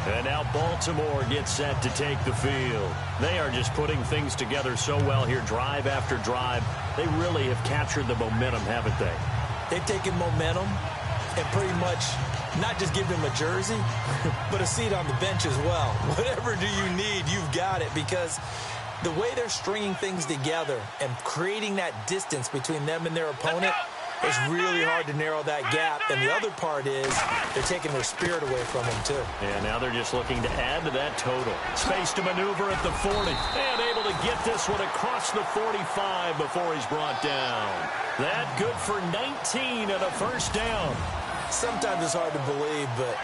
And now Baltimore gets set to take the field. They are just putting things together so well here, drive after drive. They really have captured the momentum, haven't they? They've taken momentum and pretty much not just give them a jersey, but a seat on the bench as well. Whatever do you need, you've got it, because the way they're stringing things together and creating that distance between them and their opponent, it's really hard to narrow that gap. And the other part is they're taking their spirit away from them, too. Yeah, now they're just looking to add to that total. Space to maneuver at the 40. And able to get this one across the 45 before he's brought down. That good for 19 and a first down. Sometimes it's hard to believe, but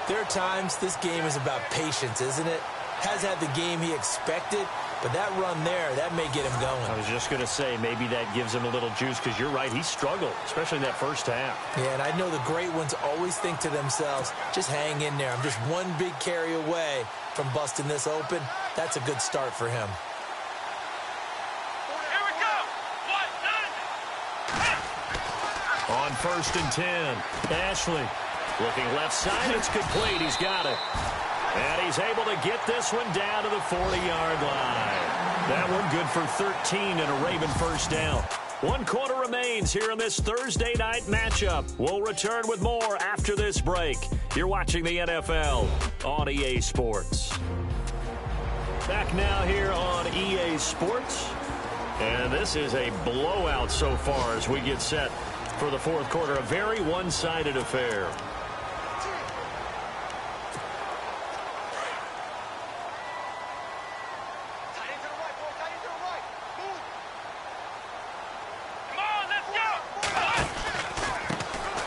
there are times this game is about patience, isn't it? Has had the game he expected, but that run there, that may get him going. I was just going to say, maybe that gives him a little juice, because you're right, he struggled, especially in that first half. Yeah, and I know the great ones always think to themselves, just hang in there. I'm just one big carry away from busting this open. That's a good start for him. Here we go. On 1st and 10, Ashley looking left side. It's complete. He's got it. And he's able to get this one down to the 40-yard line. That one good for 13 and a Raven first down. 1 quarter remains here in this Thursday night matchup. We'll return with more after this break. You're watching the NFL on EA Sports. Back now here on EA Sports. And this is a blowout so far as we get set for the fourth quarter. A very one-sided affair.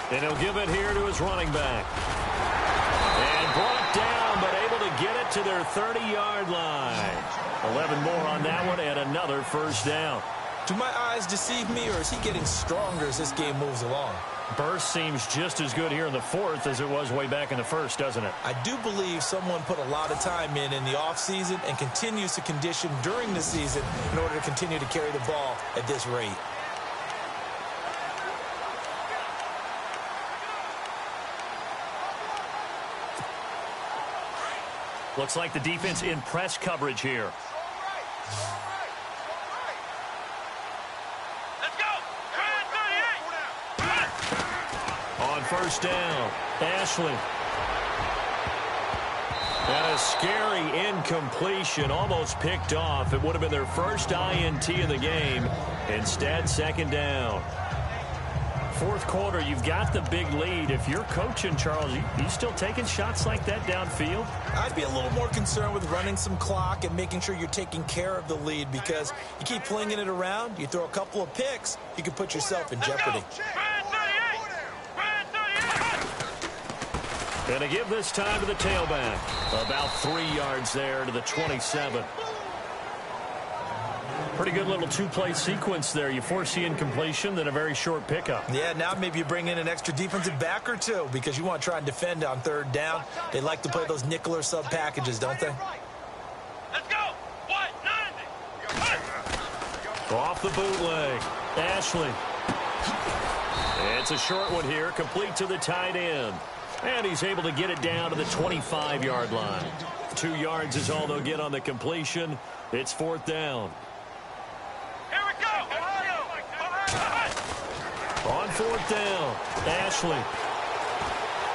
And he'll give it here to his running back. And brought down, but able to get it to their 30-yard line. 11 more on that one, and another first down. Do my eyes deceive me, or is he getting stronger as this game moves along? Burst seems just as good here in the fourth as it was way back in the first, doesn't it? I do believe someone put a lot of time in the offseason and continues to condition during the season in order to continue to carry the ball at this rate. Looks like the defense in press coverage here. Let's go. 38. On first down, Ashley. And a scary incompletion, almost picked off. It would have been their first INT of the game. Instead, second down. Fourth quarter, you've got the big lead. If you're coaching, Charles, you still taking shots like that downfield? I'd be a little more concerned with running some clock and making sure you're taking care of the lead, because you keep flinging it around, you throw a couple of picks, you can put yourself in jeopardy. And to give this time to the tailback. About 3 yards there to the 27. Pretty good little two-play sequence there. You force the incompletion, then a very short pickup. Yeah, now maybe you bring in an extra defensive back or two, because you want to try and defend on third down. They like to play those nickel or sub packages, don't they? Let's go. 190. Off the bootleg. Ashley. It's a short one here, complete to the tight end. And he's able to get it down to the 25-yard line. 2 yards is all they'll get on the completion. It's fourth down. Here we go. On fourth down, Ashley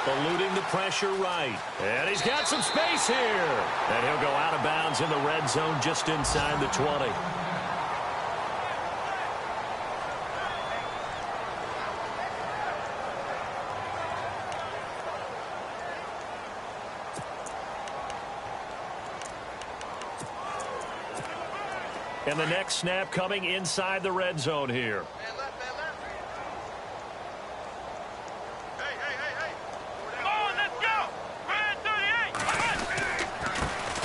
eluding the pressure right. And he's got some space here. And he'll go out of bounds in the red zone just inside the 20. And the next snap coming inside the red zone here. Man left. Hey. Come on, let's go.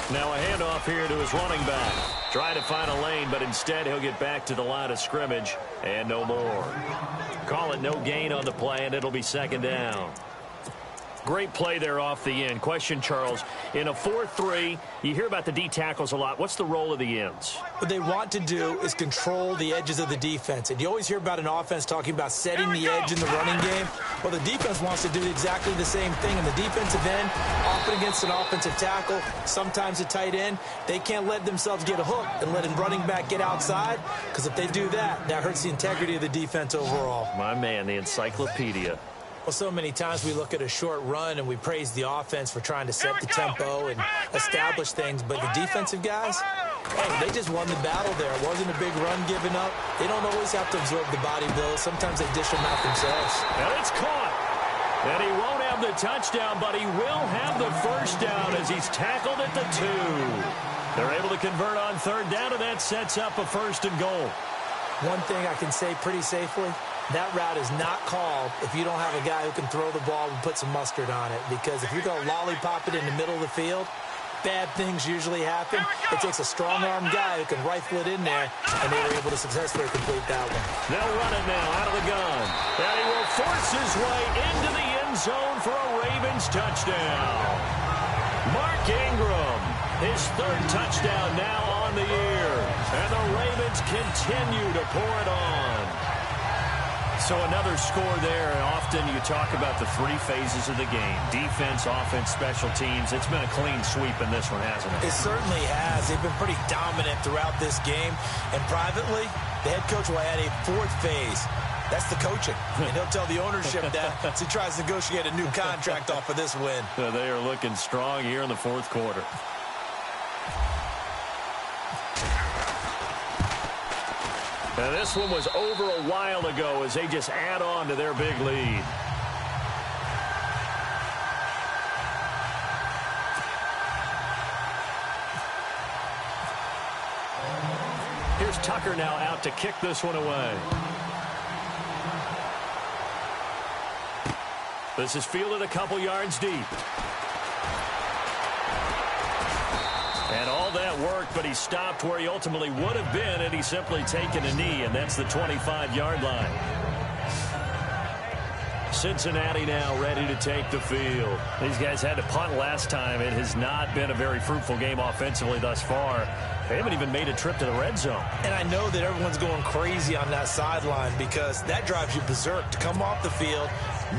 38. Now a handoff here to his running back. Try to find a lane, but instead he'll get back to the line of scrimmage and no more. Call it no gain on the play, and it'll be second down. Great play there off the end. Question, Charles, in a 4-3, you hear about the D tackles a lot. What's the role of the ends? What they want to do is control the edges of the defense. And you always hear about an offense talking about setting the edge in the running game. Well, the defense wants to do exactly the same thing. And the defensive end, often against an offensive tackle, sometimes a tight end, they can't let themselves get a hook and let a running back get outside, because if they do that, that hurts the integrity of the defense overall. My man, the encyclopedia. Well, so many times we look at a short run and we praise the offense for trying to set the tempo and establish things, but the defensive guys, hey, they just won the battle there. It wasn't a big run given up. They don't always have to absorb the body blows. Sometimes they dish them out themselves. And it's caught. And he won't have the touchdown, but he will have the first down as he's tackled at the 2. They're able to convert on third down, and that sets up a 1st and goal. One thing I can say pretty safely, that route is not called if you don't have a guy who can throw the ball and put some mustard on it. Because if you're going to lollipop it in the middle of the field, bad things usually happen. It takes a strong-armed guy who can rifle it in there, and they were able to successfully complete that one. They'll run it now out of the gun. And he will force his way into the end zone for a Ravens touchdown. Mark Ingram, his 3rd touchdown now on the year. And the Ravens continue to pour it on. So another score there. Often you talk about the 3 phases of the game. Defense, offense, special teams. It's been a clean sweep in this one, hasn't it? It certainly has. They've been pretty dominant throughout this game. And privately, the head coach will add a 4th phase. That's the coaching. And he'll tell the ownership that as he tries to negotiate a new contract off of this win. They are looking strong here in the 4th quarter. Now, this one was over a while ago as they just add on to their big lead. Here's Tucker now out to kick this one away. This is fielded a couple yards deep. And all that work, but he stopped where he ultimately would have been had he simply taken a knee, and that's the 25-yard line. Cincinnati now ready to take the field. These guys had to punt last time. It has not been a very fruitful game offensively thus far. They haven't even made a trip to the red zone. And I know that everyone's going crazy on that sideline because that drives you berserk to come off the field,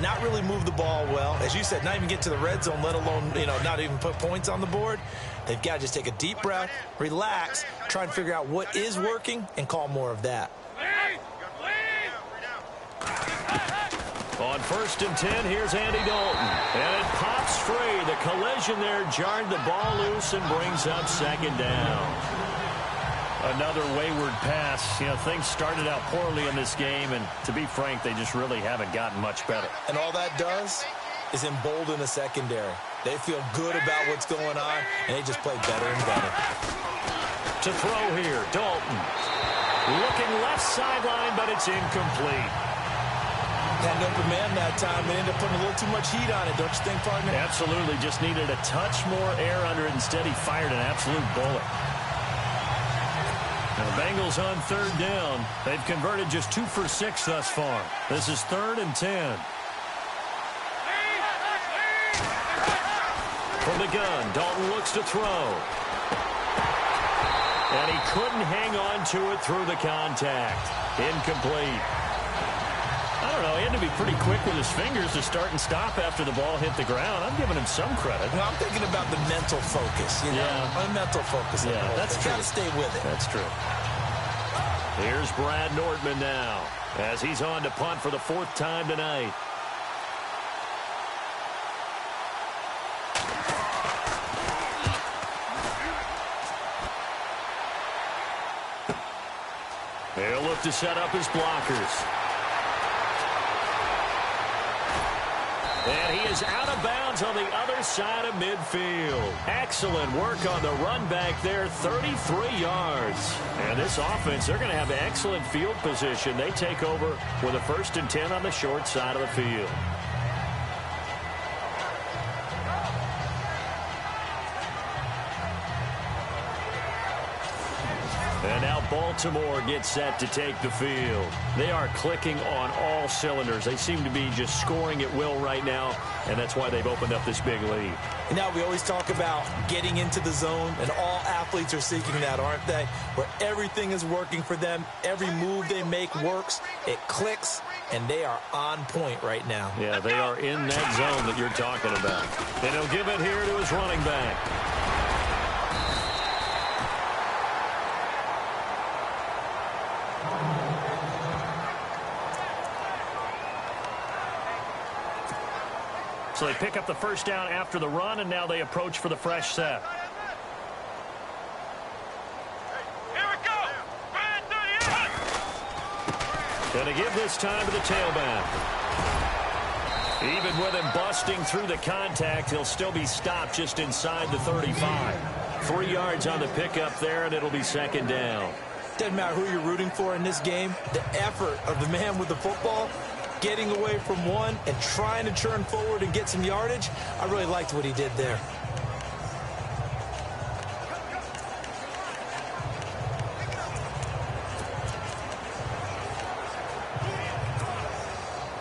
not really move the ball well. As you said, not even get to the red zone, let alone, not even put points on the board. They've got to just take a deep breath, relax, try and figure out what is working, and call more of that. On 1st and 10, here's Andy Dalton. And it pops free. The collision there jarred the ball loose and brings up 2nd down. Another wayward pass. Things started out poorly in this game, and to be frank, they just really haven't gotten much better. And all that does is embolden the secondary. They feel good about what's going on, and they just play better and better. To throw here, Dalton. Looking left sideline, but it's incomplete. Had an open man that time and ended up putting a little too much heat on it, don't you think, partner? Absolutely. Just needed a touch more air under it. Instead, he fired an absolute bullet. Now, the Bengals on 3rd down. They've converted just 2 for 6 thus far. This is 3rd and 10. From the gun, Dalton looks to throw. And he couldn't hang on to it through the contact. Incomplete. I don't know, he had to be pretty quick with his fingers to start and stop after the ball hit the ground. I'm giving him some credit. Well, I'm thinking about the mental focus, The mental focus. Yeah, that's true. Got to stay with it. That's true. Here's Brad Nordman now as he's on to punt for the 4th time tonight. He'll look to set up his blockers. And he is out of bounds on the other side of midfield. Excellent work on the run back there, 33 yards. And this offense, they're going to have excellent field position. They take over with a 1st and 10 on the short side of the field. And now Baltimore gets set to take the field. They are clicking on all cylinders. They seem to be just scoring at will right now, and that's why they've opened up this big lead. Now, we always talk about getting into the zone, and all athletes are seeking that, aren't they? Where everything is working for them. Every move they make works. It clicks, and they are on point right now. Yeah, they are in that zone that you're talking about. And he'll give it here to his running back. So they pick up the first down after the run, and now they approach for the fresh set. Here we go. Going to give this time to the tailback. Even with him busting through the contact, he'll still be stopped just inside the 35. 3 yards on the pickup there, and it'll be second down. Doesn't matter who you're rooting for in this game. The effort of the man with the football, getting away from one and trying to turn forward and get some yardage, I really liked what he did there.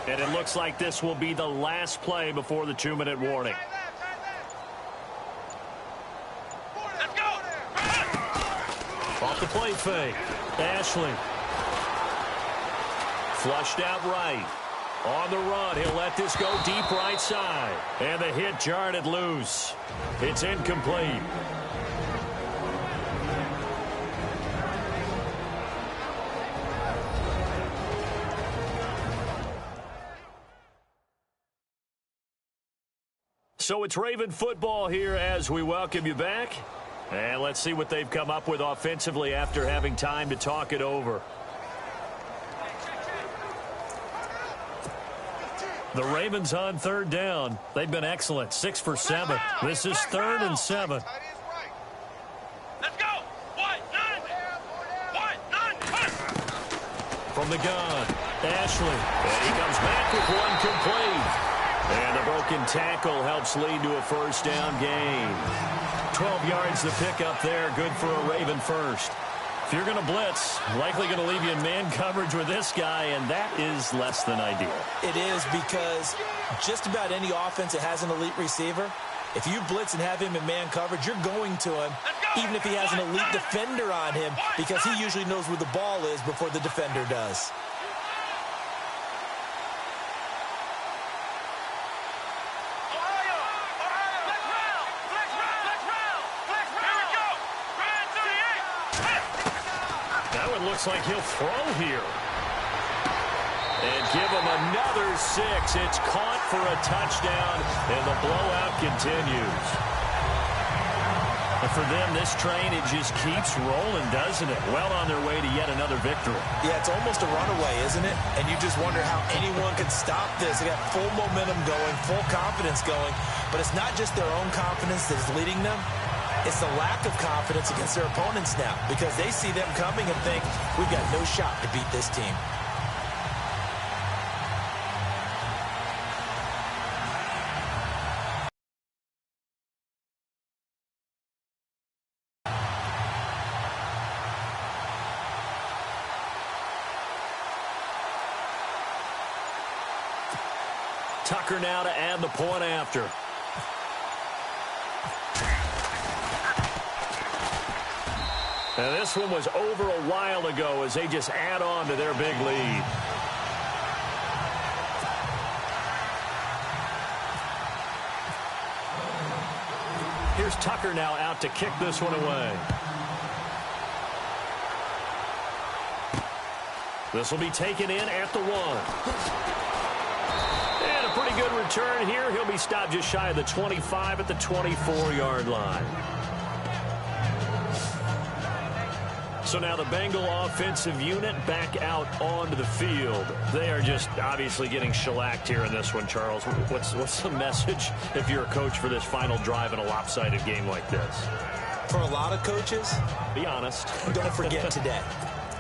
And it looks like this will be the last play before the 2-minute warning. Let's go. Off the play fake. Ashley. Flushed out right. On the run, he'll let this go deep right side. And the hit jarred it loose. It's incomplete. So it's Raven football here as we welcome you back. And let's see what they've come up with offensively after having time to talk it over. The Ravens on third down. They've been excellent. 6 for 7. This is 3rd and 7. Let's go. 1, 9. From the gun, Ashley. And he comes back with one complete. And the broken tackle helps lead to a first down gain. 12 yards to pick up there. Good for a Raven first. If you're going to blitz, likely going to leave you in man coverage with this guy, and that is less than ideal. It is, because just about any offense that has an elite receiver, if you blitz and have him in man coverage, you're going to him, even if he has an elite defender on him, because he usually knows where the ball is before the defender does. Looks like he'll throw here. And give him another 6. It's caught for a touchdown, and the blowout continues. And for them, this train, it just keeps rolling, doesn't it? Well on their way to yet another victory. Yeah, it's almost a runaway, isn't it? And you just wonder how anyone can stop this. They got full momentum going, full confidence going. But it's not just their own confidence that is leading them. It's the lack of confidence against their opponents now, because they see them coming and think, we've got no shot to beat this team. Tucker now to add the point after. And this one was over a while ago as they just add on to their big lead. Here's Tucker now out to kick this one away. This will be taken in at the 1. And a pretty good return here. He'll be stopped just shy of the 25 at the 24-yard line. So now the Bengal offensive unit back out onto the field. They are just obviously getting shellacked here in this one, Charles. What's the message if you're a coach for this final drive in a lopsided game like this? For a lot of coaches, be honest. Don't forget today.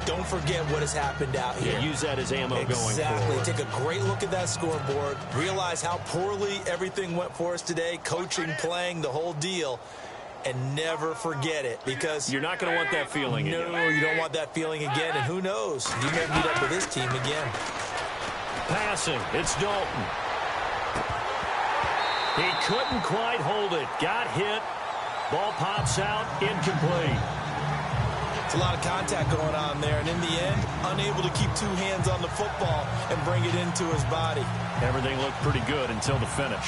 Don't forget what has happened out here. Yeah, use that as ammo going forward. Exactly. Take a great look at that scoreboard. Realize how poorly everything went for us today. Coaching, playing, the whole deal. and never forget it, because you're not going to want that feeling again. No, you don't want that feeling again, and who knows? You may meet up with this team again. Passing, it's Dalton. He couldn't quite hold it. Got hit. Ball pops out, incomplete. It's a lot of contact going on there, and in the end, unable to keep two hands on the football and bring it into his body. Everything looked pretty good until the finish.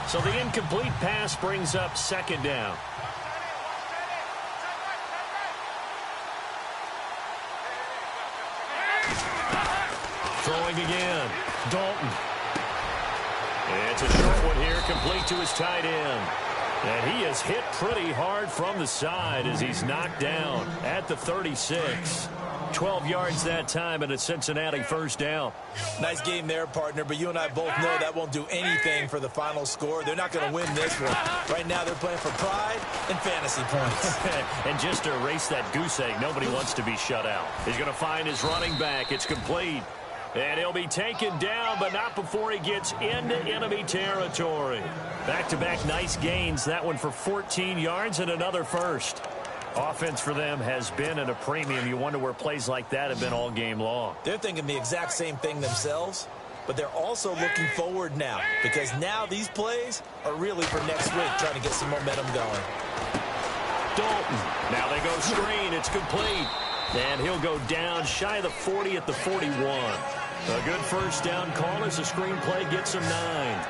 So the incomplete pass brings up second down. Throwing again. Dalton. It's a short one here, complete to his tight end. And he is hit pretty hard from the side as he's knocked down at the 36. 12 yards that time and a Cincinnati first down. Nice game there, partner, but you and I both know that won't do anything for the final score. They're not going to win this one. Right now they're playing for pride and fantasy points. And just to erase that goose egg, nobody wants to be shut out. He's going to find his running back. It's complete. And he'll be taken down, but not before he gets into enemy territory. Back-to-back nice gains. That one for 14 yards and another first. Offense for them has been at a premium. You wonder where plays like that have been all game long. They're thinking the exact same thing themselves, but they're also looking forward now, because now these plays are really for next week, trying to get some momentum going. Dalton. Now they go screen. It's complete. And he'll go down shy of the 40 at the 41. A good first down call as the screenplay gets him 9.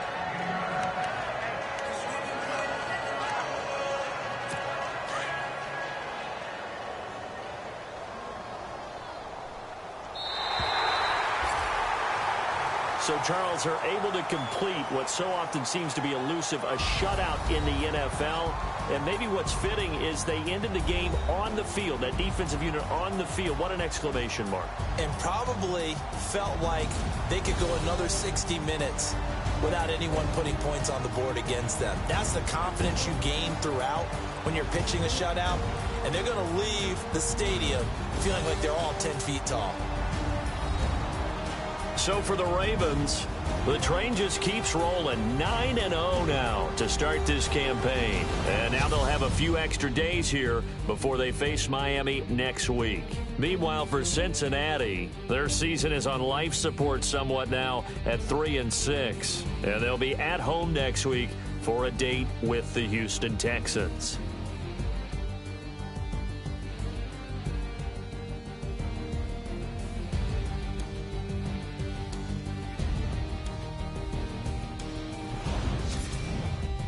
So Charles are able to complete what so often seems to be elusive, a shutout in the NFL. And maybe what's fitting is they ended the game on the field, that defensive unit on the field. What an exclamation mark. And probably felt like they could go another 60 minutes without anyone putting points on the board against them. That's the confidence you gain throughout when you're pitching a shutout. And they're going to leave the stadium feeling like they're all 10 feet tall. So for the Ravens, the train just keeps rolling. 9-0 now to start this campaign. And now they'll have a few extra days here before they face Miami next week. Meanwhile, for Cincinnati, their season is on life support somewhat now at 3-6. And they'll be at home next week for a date with the Houston Texans.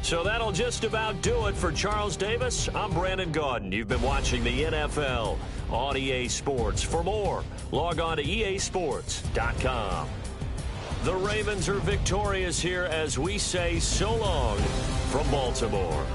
So that'll just about do it for Charles Davis. I'm Brandon Gaudin. You've been watching the NFL on EA Sports. For more, log on to easports.com. The Ravens are victorious here as we say so long from Baltimore.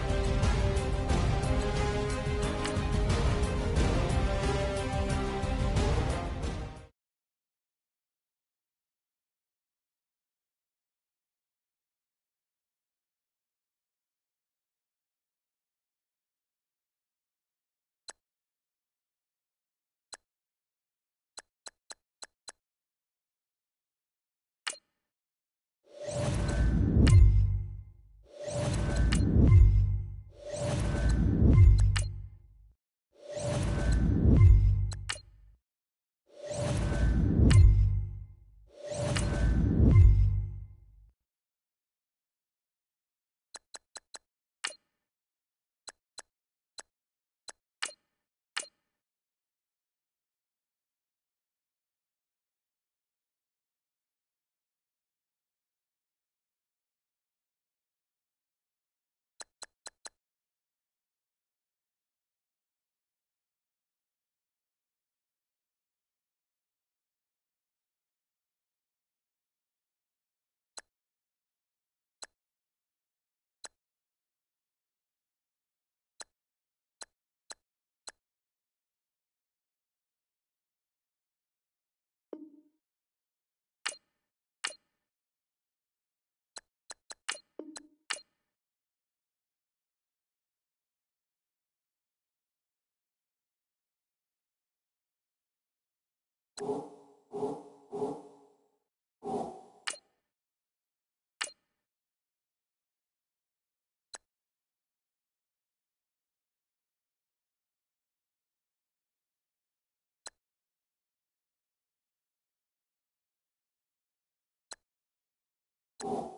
you.